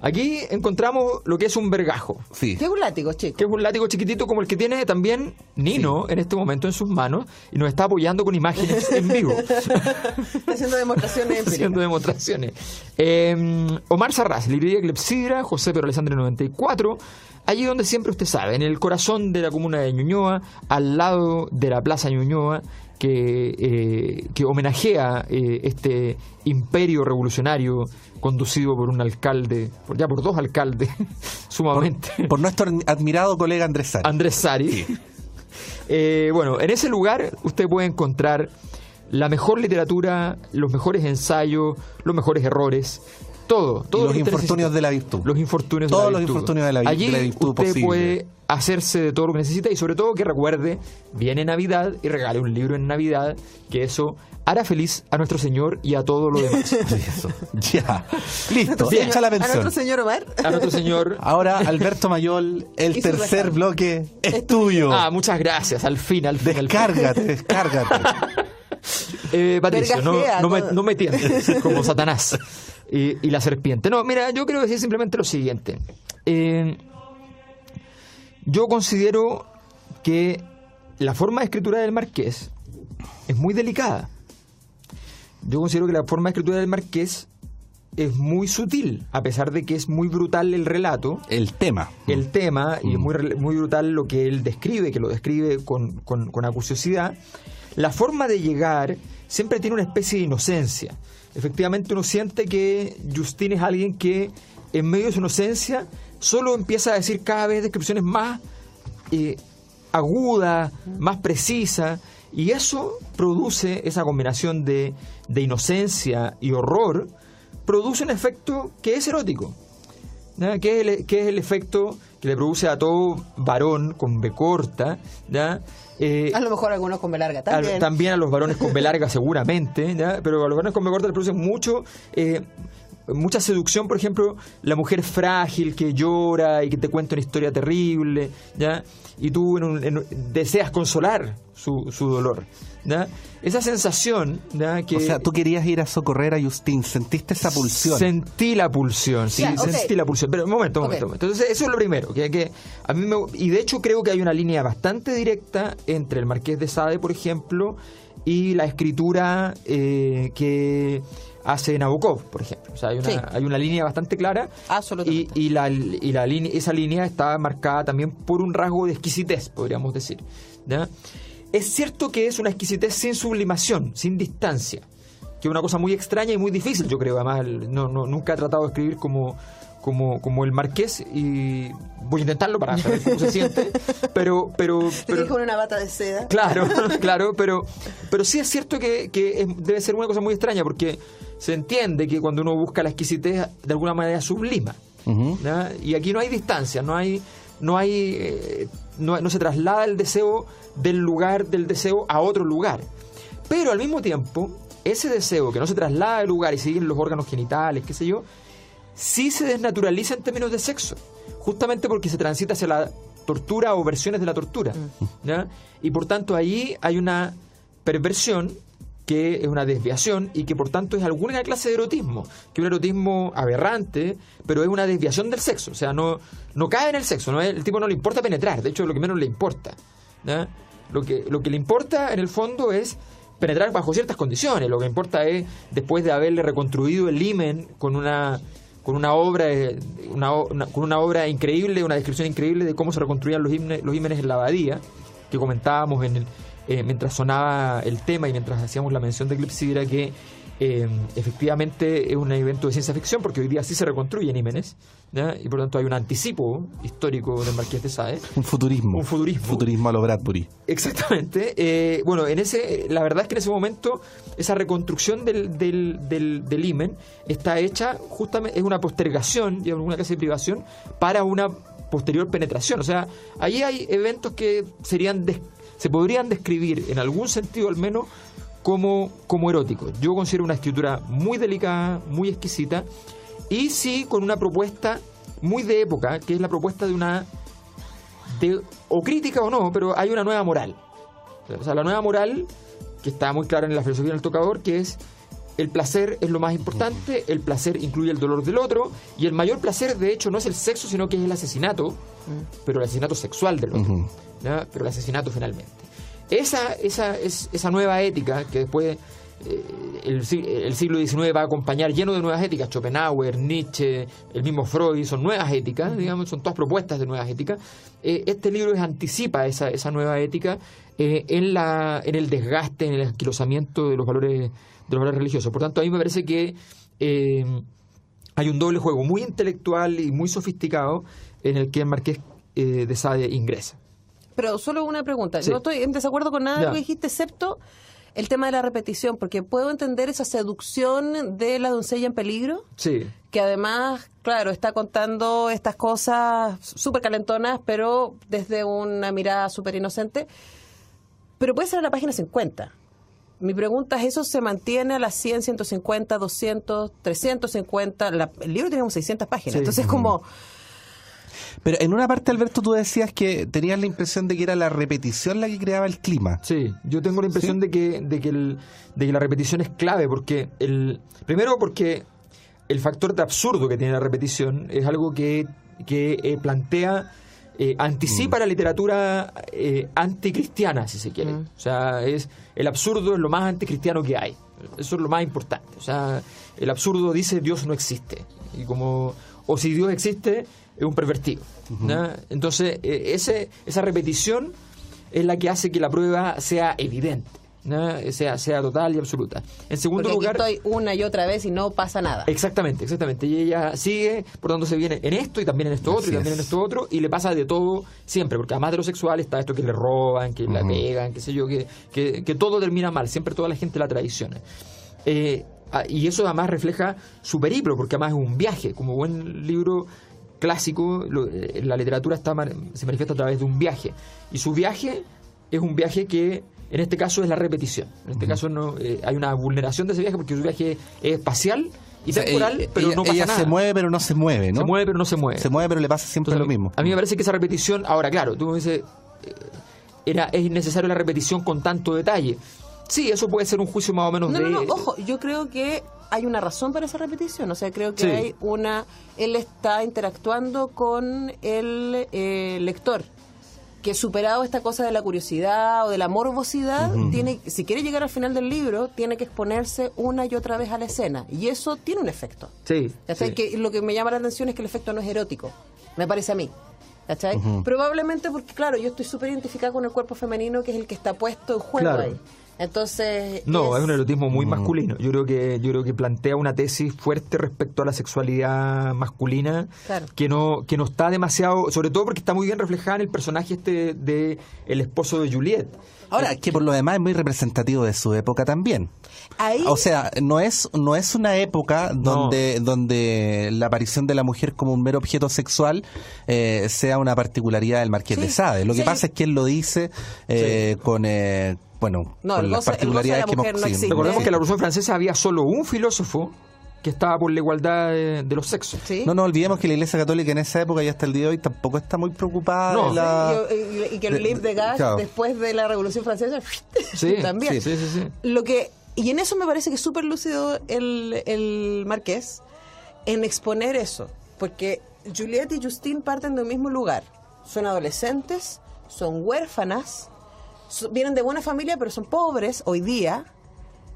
Aquí encontramos lo que es un vergajo. Sí. ¿Qué es un látigo, chico? Que es un látigo chiquitito como el que tiene también Nino en este momento en sus manos y nos está apoyando con imágenes en vivo. Está haciendo demostraciones empíricas. Haciendo demostraciones. Omar Sarraz, librería Clepsidra, José Pedro Alessandri 94. Allí donde siempre usted sabe, en el corazón de la comuna de Ñuñoa, al lado de la Plaza Ñuñoa, que homenajea este imperio revolucionario conducido por un alcalde, por 2 alcaldes, sumamente... Por nuestro admirado colega Andrés Sari. Andrés Sari. Sí. Bueno, en ese lugar usted puede encontrar la mejor literatura, los mejores ensayos, los mejores errores... Todo los infortunios de la virtud. Los infortunios Todos de la los virtud. infortunios de la virtud. Allí de la virtud usted posible. puede hacerse de todo lo que necesita y sobre todo que recuerde, viene Navidad y regale un libro en Navidad, que eso hará feliz a nuestro Señor y a todo lo demás. Eso. Ya. Listo. Bien. Echa la ¿A mención. nuestro señor Omar? A nuestro Señor. Ahora, Alberto Mayol, el Y su tercer rezago. bloque es tuyo. Muchas gracias. Al fin. Descárgate. Patricio, Vergajea, no me tientes como Satanás y la serpiente. No, mira, yo quiero decir simplemente lo siguiente. Yo considero que la forma de escritura del Marqués es muy delicada. Yo considero que la forma de escritura del Marqués es muy sutil, a pesar de que es muy brutal el relato. El tema. Y es muy brutal lo que él describe, que lo describe con acuciosidad. La forma de llegar siempre tiene una especie de inocencia. Efectivamente uno siente que Justin es alguien que en medio de su inocencia solo empieza a decir cada vez descripciones más agudas, más precisas, y eso produce, esa combinación de inocencia y horror, produce un efecto que es erótico, ¿ya? Que es el efecto que le produce a todo varón con B corta, ¿ya? A lo mejor algunos con B larga también. También a los varones con B larga seguramente, ¿ya? Pero a los varones con B corta les produce mucha seducción. Por ejemplo, la mujer frágil que llora y que te cuenta una historia terrible, ¿ya? Y tú deseas consolar su dolor, ¿ya? Esa sensación, ¿ya? Que, o sea, tú querías ir a socorrer a Justin, sentiste esa pulsión. Sentí la pulsión, sí, sentí la pulsión. Pero un momento. Entonces, eso es lo primero. Que a mí y de hecho creo que hay una línea bastante directa entre el Marqués de Sade, por ejemplo, y la escritura que hace Nabokov, por ejemplo. O sea, hay una línea bastante clara. Absolutamente. Y esa línea está marcada también por un rasgo de exquisitez, podríamos decir, ¿ya? Es cierto que es una exquisitez sin sublimación, sin distancia, que es una cosa muy extraña y muy difícil, yo creo. Además, nunca he tratado de escribir como el Marqués, y voy a intentarlo para saber cómo se siente, pero con una bata de seda. Claro, pero sí es cierto que debe ser una cosa muy extraña, porque se entiende que cuando uno busca la exquisitez, de alguna manera sublima. ¿Ya? Y aquí no hay distancia, no se traslada el deseo del lugar del deseo a otro lugar. Pero al mismo tiempo, ese deseo que no se traslada del lugar y sigue en los órganos genitales, qué sé yo, sí se desnaturaliza en términos de sexo, justamente porque se transita hacia la tortura o versiones de la tortura, ¿ya? Y por tanto ahí hay una perversión, que es una desviación, y que por tanto es alguna clase de erotismo, que es un erotismo aberrante, pero es una desviación del sexo. O sea, no cae en el sexo, el tipo no le importa penetrar, de hecho es lo que menos le importa, ¿ya? Lo que le importa en el fondo es penetrar bajo ciertas condiciones. Lo que importa es, después de haberle reconstruido el himen con una obra increíble, una descripción increíble de cómo se reconstruían los hímenes en la abadía, que comentábamos mientras sonaba el tema y mientras hacíamos la mención de Clepsidra, que efectivamente es un evento de ciencia ficción, porque hoy día sí se reconstruyen hímenes, ¿ya? Y por tanto hay un anticipo histórico del Marqués de Sade. Un futurismo a lo Bradbury. Exactamente. Bueno, la verdad es que en ese momento esa reconstrucción del himen está hecha justamente, es una postergación y alguna clase de privación para una posterior penetración. O sea, ahí hay eventos que se podrían describir, en algún sentido al menos, como eróticos. Yo considero una escritura muy delicada, muy exquisita, y sí con una propuesta muy de época, que es la propuesta o crítica o no, pero hay una nueva moral. O sea, la nueva moral, que está muy clara en la filosofía del tocador, que es: el placer es lo más importante, el placer incluye el dolor del otro, y el mayor placer, de hecho, no es el sexo, sino que es el asesinato, pero el asesinato sexual del otro, ¿ya? Pero el asesinato finalmente. Esa nueva ética, que después el siglo XIX va a acompañar lleno de nuevas éticas, Schopenhauer, Nietzsche, el mismo Freud, son nuevas éticas, digamos, son todas propuestas de nuevas éticas. Este libro anticipa esa nueva ética en el desgaste, en el anquilosamiento de los valores religiosos. Por tanto, a mí me parece que hay un doble juego muy intelectual y muy sofisticado en el que el Marqués de Sade ingresa. Pero solo una pregunta. Sí. No estoy en desacuerdo con nada de lo que dijiste, excepto el tema de la repetición, porque puedo entender esa seducción de la doncella en peligro, sí, que además, claro, está contando estas cosas súper calentonas, pero desde una mirada súper inocente. Pero puede ser a la página 50. Mi pregunta es, ¿eso se mantiene a las 100, 150, 200, 350? El libro tiene como 600 páginas, entonces como... Pero en una parte, Alberto, tú decías que tenías la impresión de que era la repetición la que creaba el clima. Sí, yo tengo la impresión de que la repetición es clave, porque primero porque el factor de absurdo que tiene la repetición es algo que plantea, anticipa la literatura anticristiana, si se quiere. O sea, el absurdo es lo más anticristiano que hay. Eso es lo más importante. O sea, el absurdo dice Dios no existe. O si Dios existe, es un pervertido. Entonces, esa repetición es la que hace que la prueba sea evidente, ¿no? sea total y absoluta. En segundo lugar, estoy una y otra vez y no pasa nada. Exactamente. Y ella sigue portándose bien en esto y también en esto otro, y también en esto otro, y le pasa de todo siempre, porque además de lo sexual está esto que le roban, que la pegan, qué sé yo, que todo termina mal, siempre toda la gente la traiciona. Y eso además refleja su periplo, porque además es un viaje. Como buen libro clásico, la literatura se manifiesta a través de un viaje. Y su viaje es un viaje que, en este caso, es la repetición. En este caso hay una vulneración de ese viaje, porque su viaje es espacial y temporal, pero no pasa nada. Ella se mueve, pero no se mueve, ¿no? Se mueve, pero no se mueve. Se mueve, pero le pasa siempre lo mismo. A mí me parece que esa repetición... Ahora, claro, tú me dices... ¿es necesario la repetición con tanto detalle? Sí, eso puede ser un juicio más o menos ojo, yo creo que hay una razón para esa repetición, o sea, creo que hay él está interactuando con el lector, que superado esta cosa de la curiosidad o de la morbosidad, si quiere llegar al final del libro, tiene que exponerse una y otra vez a la escena. Y eso tiene un efecto. Sí. Que lo que me llama la atención es que el efecto no es erótico, me parece a mí. ¿Cachai? Probablemente porque, claro, yo estoy súper identificada con el cuerpo femenino, que es el que está puesto en juego ahí. Entonces no, es un erotismo muy masculino. Yo creo que plantea una tesis fuerte respecto a la sexualidad masculina, que no está demasiado, sobre todo porque está muy bien reflejada en el personaje de el esposo de Juliette. Ahora, que por lo demás es muy representativo de su época también. O sea, no es una época donde la aparición de la mujer como un mero objeto sexual sea una particularidad del Marqués de Sade. Lo que pasa es que él lo dice con las particularidades que hemos conocido. Recordemos que en la Revolución Francesa había solo un filósofo que estaba por la igualdad de los sexos. ¿Sí? No olvidemos que la Iglesia Católica en esa época y hasta el día de hoy tampoco está muy preocupada y que el Libre de Gas después de la Revolución Francesa también. Sí. Y en eso me parece que es súper lúcido el Marqués en exponer eso, porque Juliette y Justine parten de un mismo lugar. Son adolescentes, son huérfanas, vienen de buena familia, pero son pobres hoy día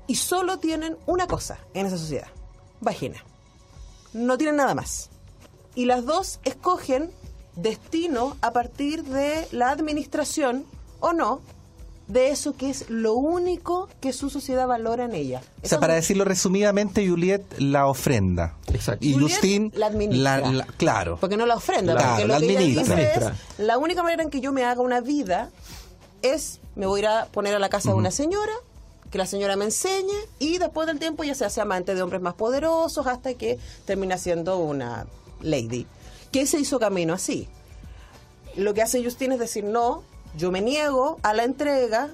y solo tienen una cosa en esa sociedad: vagina. No tienen nada más. Y las dos escogen destino a partir de la administración o no de eso que es lo único que su sociedad valora en ella. O sea, para decirlo resumidamente, Juliette la ofrenda. Exacto. Y Justine la administra. Claro. Porque no la ofrenda, porque lo que ella dice es: la única manera en que yo me haga una vida es, me voy a ir a poner a la casa de una señora, que la señora me enseñe, y después del tiempo ya se hace amante de hombres más poderosos hasta que termina siendo una lady. Que se hizo camino así. Lo que hace Justine es decir: no, yo me niego a la entrega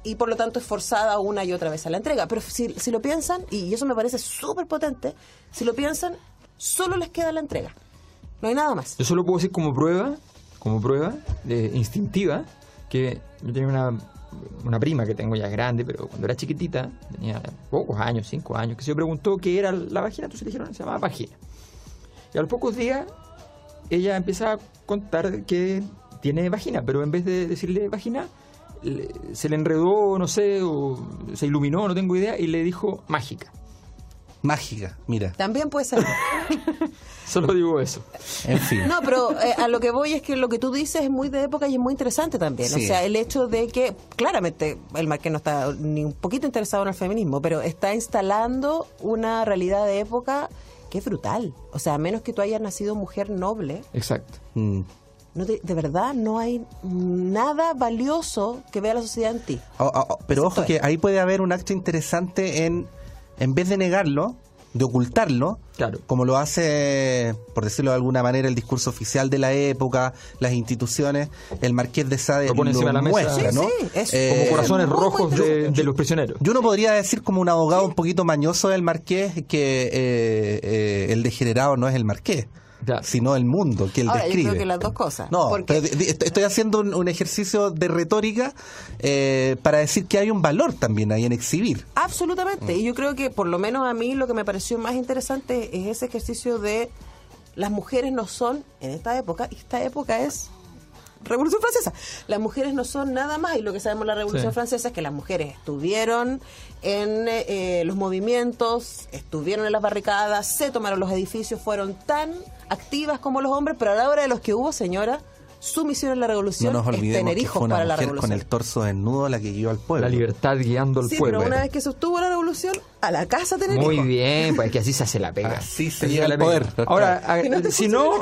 y por lo tanto es forzada una y otra vez a la entrega. Pero si lo piensan, y eso me parece súper potente, si lo piensan, solo les queda la entrega. No hay nada más. Yo solo puedo decir como prueba instintiva, que yo tenía una prima que tengo ya grande, pero cuando era chiquitita, tenía pocos años, 5 años, que se preguntó qué era la vagina. Entonces le dijeron, se llamaba vagina. Y a los pocos días ella empieza a contar que tiene vagina, pero en vez de decirle vagina, se le enredó, no sé, o se iluminó, no tengo idea, y le dijo mágica. Mágica, mira. También puede ser. Solo digo eso. En fin. No, pero a lo que voy es que lo que tú dices es muy de época y es muy interesante también. Sí. O sea, el hecho de que, claramente, el Marqués no está ni un poquito interesado en el feminismo, pero está instalando una realidad de época que es brutal. O sea, a menos que tú hayas nacido mujer noble. Exacto. No de verdad no hay nada valioso que vea la sociedad en ti. Pero ojo que ahí puede haber un acto interesante en vez de negarlo, de ocultarlo, claro, como lo hace, por decirlo de alguna manera, el discurso oficial de la época, las instituciones, el Marqués de Sade lo pone encima de la mesa, muestra, ¿no? Como corazones rojos de los prisioneros. Yo no podría decir como un abogado un poquito mañoso del Marqués que el degenerado no es el Marqués, sino el mundo que él describe. Yo creo que las dos cosas. No, pero estoy haciendo un ejercicio de retórica para decir que hay un valor también ahí en exhibir. Absolutamente. Y yo creo que por lo menos a mí lo que me pareció más interesante es ese ejercicio de las mujeres no son, en esta época, y esta época es Revolución Francesa, las mujeres no son nada más, y lo que sabemos de la Revolución Francesa es que las mujeres estuvieron en los movimientos, estuvieron en las barricadas, se tomaron los edificios, fueron tan activas como los hombres, pero a la hora de los que hubo, señora, su misión en la revolución es tener hijos fue una para la mujer revolución. Con el torso desnudo la que guió al pueblo. La libertad guiando al pueblo. Pero una vez que sostuvo la revolución, a la casa tener hijos. Muy bien, pues que así se hace la pega. Así se llega al poder. Ahora, si no,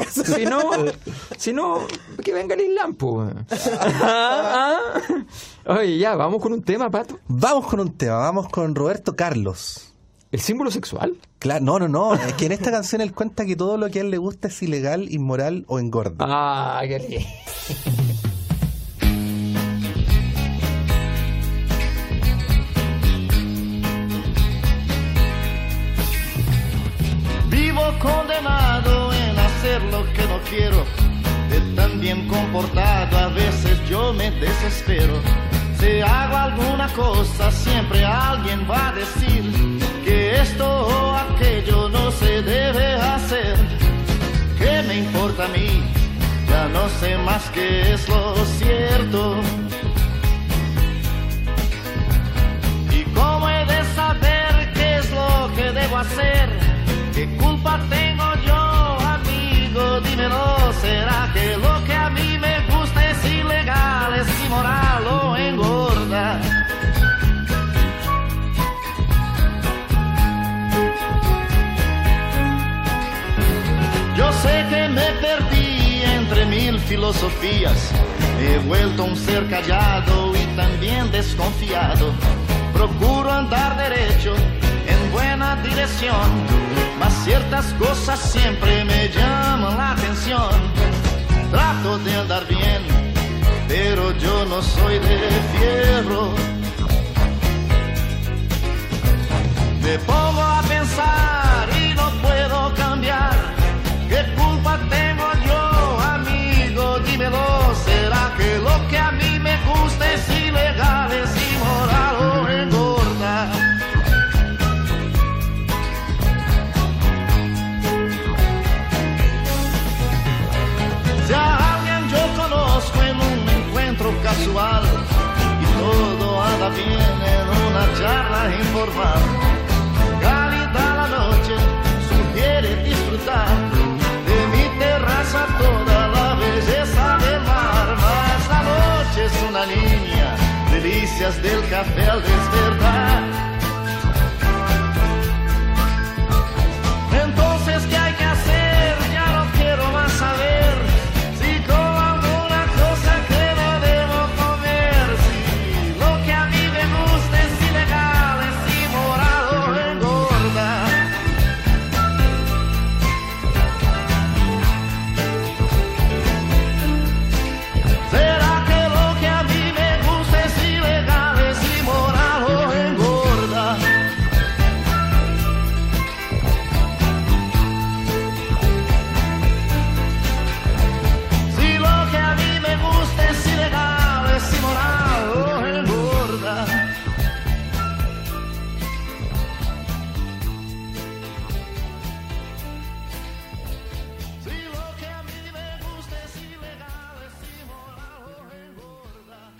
que venga el Islam, pues. Oye, ya, vamos con un tema, Pato. Vamos con Roberto Carlos. ¿El símbolo sexual? Claro, no. Es que en esta canción él cuenta que todo lo que a él le gusta es ilegal, inmoral o engorda. Ah, qué lindo. Vivo condenado en hacer lo que no quiero. De tan bien comportado a veces yo me desespero. Si hago alguna cosa siempre alguien va a decir que esto o aquello no se debe hacer. ¿Qué me importa a mí ya no sé más qué es lo cierto. ¿Y cómo he de saber qué es lo que debo hacer? ¿Qué culpa tengo yo, amigo? Dímelo. ¿Será que lo que a mí me gusta es ilegal, es inmoral o engorda? Yo sé que me perdí entre mil filosofías. He vuelto un ser callado y también desconfiado. Procuro andar derecho, en buena dirección, mas ciertas cosas siempre me llaman la atención. Trato de andar bien, pero yo no soy de fierro. Me pongo a pensar y no puedo cambiar. ¿Qué culpa tengo yo, amigo? Dímelo. ¿Será que lo que a mí me gusta es ilegal, es inmoral o engorda? Si a alguien yo conozco en un encuentro casual y todo anda bien en una charla informal, cálida la noche sugiere disfrutar de mi terraza toda la belleza del mar. Mas la noche es una niña, delicias del café al despertar. Entonces, ¿qué hay que hacer? Ya no quiero más saber si como alguna cosa que no debo comer. Si lo que a mí me gusta es ilegal, es inmoral o engorda. ¿Será que lo que a mí me gusta es ilegal, es inmoral o engorda? Si lo que a mí me gusta es ilegal, es inmoral o engorda. Si lo que a mí me gusta es ilegal, es inmoral o engorda.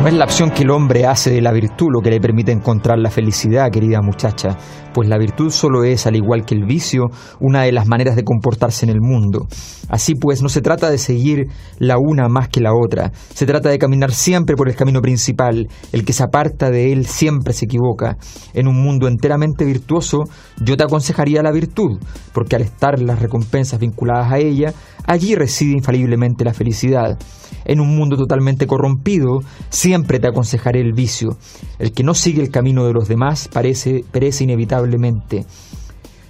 No es la opción que el hombre hace de la virtud lo que le permite encontrar la felicidad, querida muchacha, pues la virtud solo es, al igual que el vicio, una de las maneras de comportarse en el mundo. Así pues, no se trata de seguir la una más que la otra, se trata de caminar siempre por el camino principal. El que se aparta de él siempre se equivoca. En un mundo enteramente virtuoso, yo te aconsejaría la virtud, porque al estar las recompensas vinculadas a ella, allí reside infaliblemente la felicidad. En un mundo totalmente corrompido, siempre te aconsejaré el vicio. El que no sigue el camino de los demás perece inevitablemente.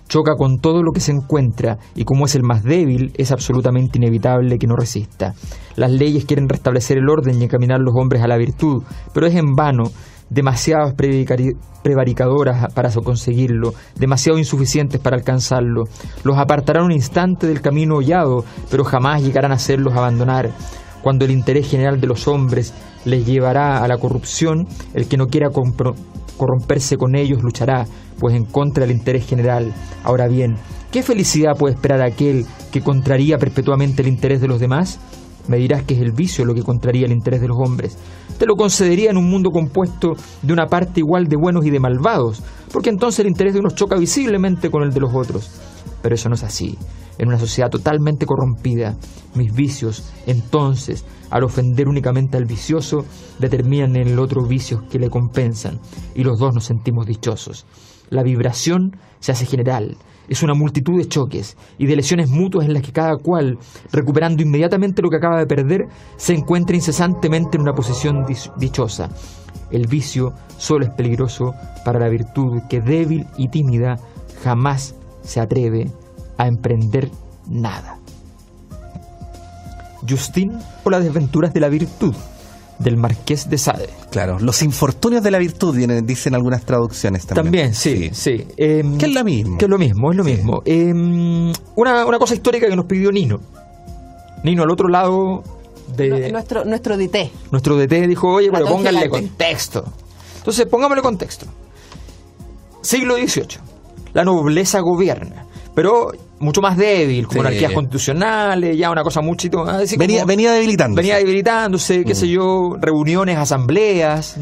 Choca con todo lo que se encuentra y como es el más débil, es absolutamente inevitable que no resista. Las leyes quieren restablecer el orden y encaminar los hombres a la virtud, pero es en vano. Demasiadas prevaricadoras para conseguirlo, demasiado insuficientes para alcanzarlo. Los apartarán un instante del camino hollado, pero jamás llegarán a hacerlos abandonar. Cuando el interés general de los hombres les llevará a la corrupción, el que no quiera corromperse con ellos luchará, pues en contra del interés general. Ahora bien, ¿qué felicidad puede esperar aquel que contraría perpetuamente el interés de los demás? Me dirás que es el vicio lo que contraría el interés de los hombres. Te lo concedería en un mundo compuesto de una parte igual de buenos y de malvados, porque entonces el interés de unos choca visiblemente con el de los otros. Pero eso no es así. En una sociedad totalmente corrompida, mis vicios, entonces, al ofender únicamente al vicioso, determinan en el otro vicios que le compensan, y los dos nos sentimos dichosos. La vibración se hace general. Es una multitud de choques y de lesiones mutuas en las que cada cual, recuperando inmediatamente lo que acaba de perder, se encuentra incesantemente en una posición dichosa. El vicio solo es peligroso para la virtud que, débil y tímida, jamás se atreve a emprender nada. Justin o las desventuras de la virtud. del Marqués de Sade. Claro, los infortunios de la virtud, dicen algunas traducciones también. También, sí. Que es lo mismo. Que es lo mismo. Una cosa histórica que nos pidió Nino. Nino, al otro lado de... Nuestro DT. Nuestro DT dijo, oye, pero pónganle gigante. contexto. Entonces, pongámosle contexto. Siglo XVIII. La nobleza gobierna, pero mucho más débil, con monarquías constitucionales, ya una cosa mucho... Venía debilitándose, qué sé yo, reuniones, asambleas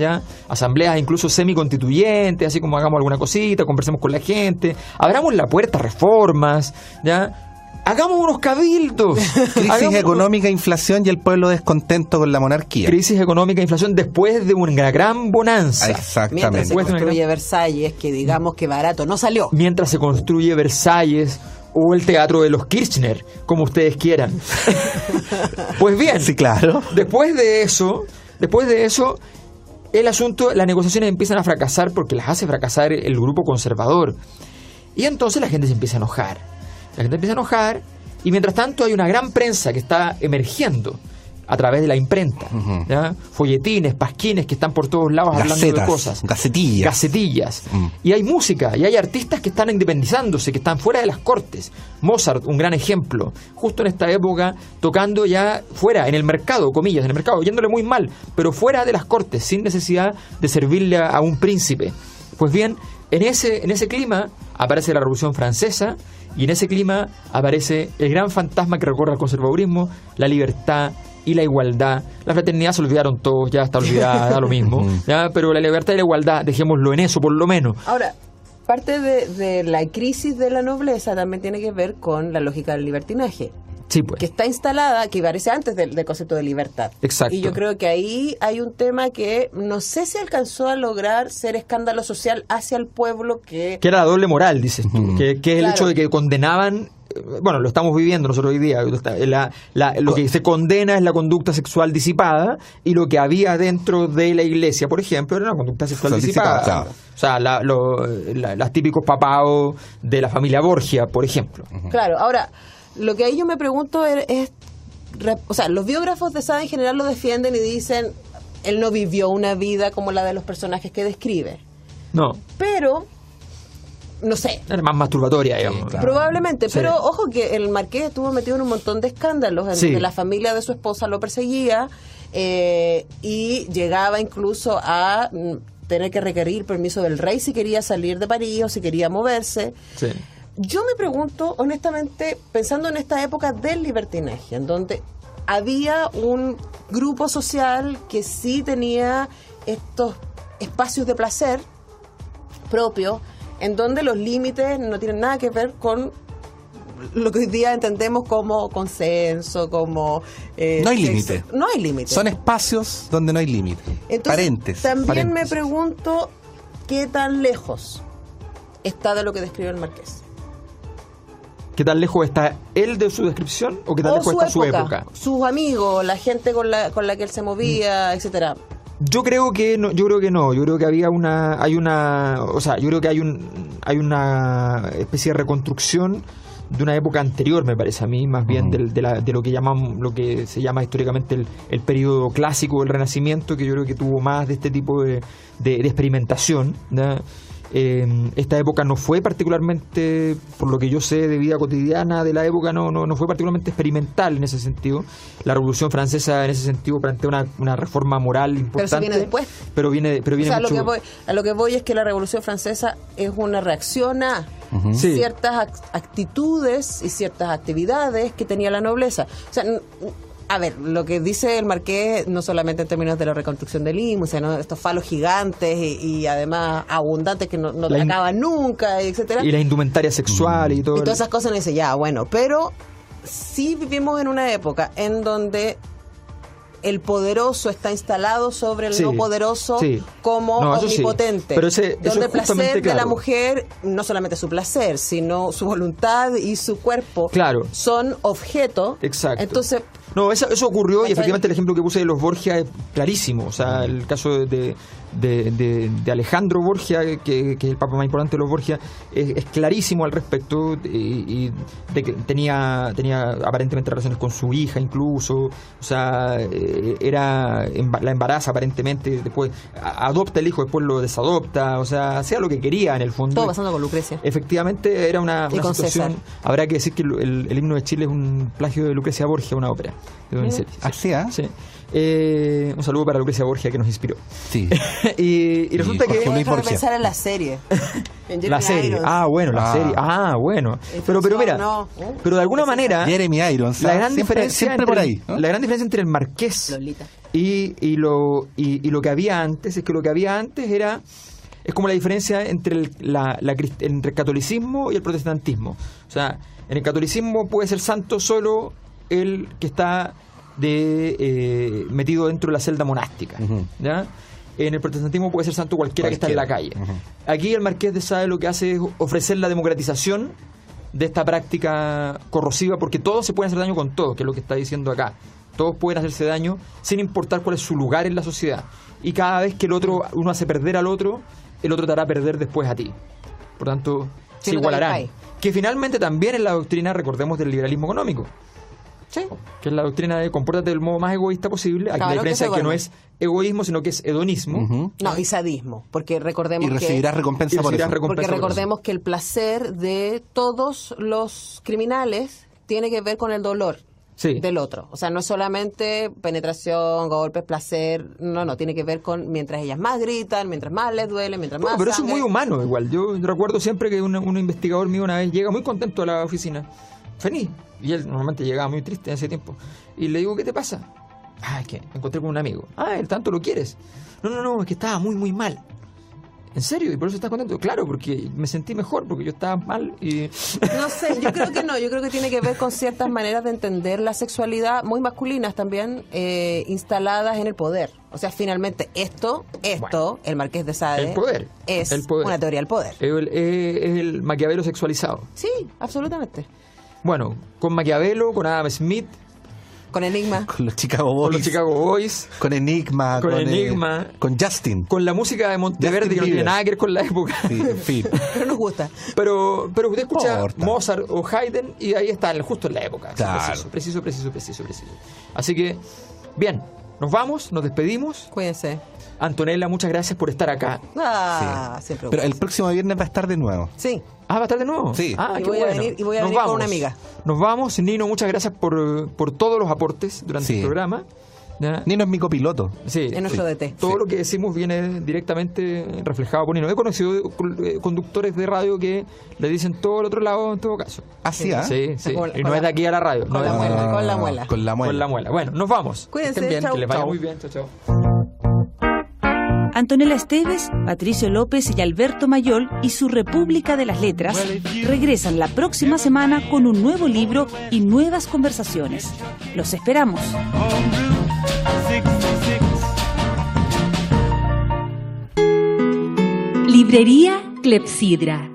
incluso semiconstituyentes, así como hagamos alguna cosita, conversemos con la gente, abramos la puerta a reformas, ¿ya? Hagamos unos cabildos. Crisis económica, inflación y el pueblo descontento con la monarquía. Crisis económica, inflación después de una gran bonanza. Exactamente. Mientras se construye Versalles, que digamos que barato no salió. Mientras se construye Versalles o el teatro de los Kirchner, como ustedes quieran. Pues bien, sí, claro. Después de eso, el asunto, las negociaciones empiezan a fracasar porque las hace fracasar el grupo conservador. Y entonces la gente se empieza a enojar. Y mientras tanto hay una gran prensa que está emergiendo a través de la imprenta, ¿ya? Folletines, pasquines que están por todos lados hablando de cosas. Gacetillas. Y hay música, y hay artistas que están independizándose, que están fuera de las cortes. Mozart, un gran ejemplo, justo en esta época, tocando ya fuera, en el mercado, comillas, en el mercado, yéndole muy mal, pero fuera de las cortes, sin necesidad de servirle a un príncipe. Pues bien, en ese clima aparece la Revolución Francesa, y en ese clima aparece el gran fantasma que recorre al conservadurismo, la libertad y la igualdad. La fraternidad se olvidaron todos, ya está olvidada, da lo mismo, ¿ya? Pero la libertad y la igualdad, dejémoslo en eso por lo menos. Ahora, parte de la crisis de la nobleza también tiene que ver con la lógica del libertinaje. Sí, pues. Que está instalada, que aparece antes del concepto de libertad. Exacto. Y yo creo que ahí hay un tema que no sé si alcanzó a lograr ser escándalo social hacia el pueblo que era la doble moral, dices tú, que es el hecho de que condenaban, bueno, lo estamos viviendo nosotros hoy día, lo que se condena es la conducta sexual disipada, y lo que había dentro de la iglesia, por ejemplo, era una conducta sexual disipada. Claro. O sea, los típicos papados de la familia Borgia, por ejemplo. Claro, ahora... Lo que ahí yo me pregunto es, o sea, los biógrafos de Sade en general lo defienden y dicen, él no vivió una vida como la de los personajes que describe. No. Pero, no sé. Era más masturbatoria, digamos. Sí, claro. Probablemente, pero ojo que el Marqués estuvo metido en un montón de escándalos, en donde la familia de su esposa lo perseguía y llegaba incluso a tener que requerir permiso del rey si quería salir de París o si quería moverse. Sí. Yo me pregunto, honestamente, pensando en esta época del libertinaje, en donde había un grupo social que sí tenía estos espacios de placer propios, en donde los límites no tienen nada que ver con lo que hoy día entendemos como consenso, como... no hay límite. No hay límite. Son espacios donde no hay límite. Entonces, también me pregunto qué tan lejos está de lo que describe el Marqués. ¿Qué tan lejos está él de su descripción o qué tan lejos está su época? Sus amigos, la gente con la que él se movía, etcétera. Yo creo que no. Yo creo que hay una especie de reconstrucción de una época anterior, me parece a mí, más bien de lo que se llama históricamente el periodo clásico del Renacimiento, que yo creo que tuvo más de este tipo de experimentación, ¿no? Esta época no fue particularmente, por lo que yo sé de vida cotidiana de la época, no fue particularmente experimental en ese sentido. La Revolución Francesa en ese sentido plantea una reforma moral importante. Pero eso viene después. Pero viene mucho... a lo que voy es que la Revolución Francesa es una reacción a ciertas actitudes y ciertas actividades que tenía la nobleza. O sea, a ver, lo que dice el Marqués, no solamente en términos de la reconstrucción del IMU, sino estos falos gigantes y además abundantes que no acaban nunca, etcétera. Y la indumentaria sexual y todo. Y todas esas cosas, no dice, ya, bueno, pero sí vivimos en una época en donde el poderoso está instalado sobre el no poderoso como omnipotente. Pero donde el placer de la mujer, no solamente su placer, sino su voluntad y su cuerpo son objeto. Exacto. Entonces... No, eso ocurrió y efectivamente el ejemplo que puse de los Borgia es clarísimo. O sea, el caso de Alejandro Borgia, que es el papa más importante de los Borgia, es clarísimo al respecto, y de que tenía aparentemente relaciones con su hija incluso, o sea, la embaraza aparentemente, después adopta el hijo, después lo desadopta, o sea, hacía lo que quería en el fondo. Todo pasando con Lucrecia. Efectivamente era una situación. César. Habrá que decir que el himno de Chile es un plagio de Lucrecia Borgia, una ópera de Donizetti. ¿Así, Sí. Un saludo para Lucrecia Borgia, que nos inspiró. Sí. y resulta que... Deja de pensar en la serie. La serie. Bueno. Pero mira, pero de alguna manera... Jeremy Irons. La gran diferencia siempre por ahí, ¿no? La gran diferencia entre el Marqués y lo que había antes es que lo que había antes es como la diferencia entre entre el catolicismo y el protestantismo. O sea, en el catolicismo puede ser santo solo el que está metido dentro de la celda monástica, ¿ya? En el protestantismo puede ser santo cualquiera que está en la calle. Aquí el Marqués de Sade lo que hace es ofrecer la democratización de esta práctica corrosiva, porque todos se pueden hacer daño con todos, que es lo que está diciendo acá. Todos pueden hacerse daño sin importar cuál es su lugar en la sociedad. Y cada vez que uno hace perder al otro, el otro te hará perder después a ti. Por tanto, se igualarán. Que finalmente también es la doctrina, recordemos, del liberalismo económico. Sí. Que es la doctrina de compórtate del modo más egoísta posible. Aquí la diferencia es que no es egoísmo, sino que es hedonismo. No, y sadismo, porque recordemos que... Y recibirás recompensa por eso. Porque recordemos que el placer de todos los criminales tiene que ver con el dolor del otro. O sea, no es solamente penetración, golpes, placer, no, tiene que ver con mientras ellas más gritan, mientras más les duele, mientras más pero sangre. eso es muy humano igual. Yo recuerdo siempre que un investigador mío una vez llega muy contento a la oficina, feliz, y él normalmente llegaba muy triste en ese tiempo, y le digo, ¿qué te pasa? Es que me encontré con un amigo. ¿El tanto lo quieres? No, es que estaba muy muy mal. ¿En serio? ¿Y por eso estás contento? Claro, porque me sentí mejor, porque yo estaba mal y... No sé, yo creo que no. Yo creo que tiene que ver con ciertas maneras de entender la sexualidad, muy masculinas también, instaladas en el poder. O sea, finalmente esto, el Marqués de Sade... El poder. Es una teoría del poder. Es el Maquiavelo sexualizado. Sí, absolutamente. Bueno, con Maquiavelo, con Adam Smith... Con Enigma. Con los Chicago Boys. Con Enigma. Con Justin. Con la música de Monteverdi, que no tiene nada que ver con la época. Sí, en fin. Pero nos gusta. Pero usted escucha Mozart o Haydn y ahí está, justo en la época. Claro. Preciso. Así que, bien, nos vamos, nos despedimos. Cuídense. Antonella, muchas gracias por estar acá. Siempre. Pero el próximo viernes va a estar de nuevo. Sí. ¿Va a estar de nuevo? Sí. Y voy a venir con una amiga. Nos vamos. Nino, muchas gracias por todos los aportes durante el programa. ¿Ya? Nino es mi copiloto. Sí. Es nuestro DT. Todo lo que decimos viene directamente reflejado por Nino. He conocido conductores de radio que le dicen todo al otro lado en todo caso. ¿Así, Sí. Y no es de aquí a la radio. Con la muela. Bueno, nos vamos. Cuídense. Estén bien, chau, que les vaya chau. muy bien. Chao. Antonella Esteves, Patricio López y Alberto Mayol y su República de las Letras regresan la próxima semana con un nuevo libro y nuevas conversaciones. Los esperamos. Librería Clepsidra.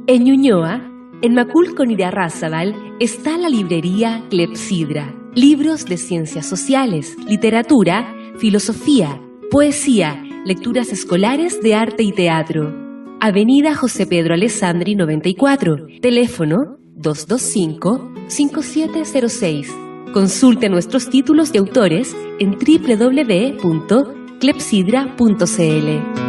En Ñuñoa, en Macul con Irarrázaval, está la librería Clepsidra. Libros de ciencias sociales, literatura, filosofía, poesía, lecturas escolares de arte y teatro. Avenida José Pedro Alessandri 94, teléfono 225-5706. Consulte nuestros títulos y autores en www.clepsidra.cl.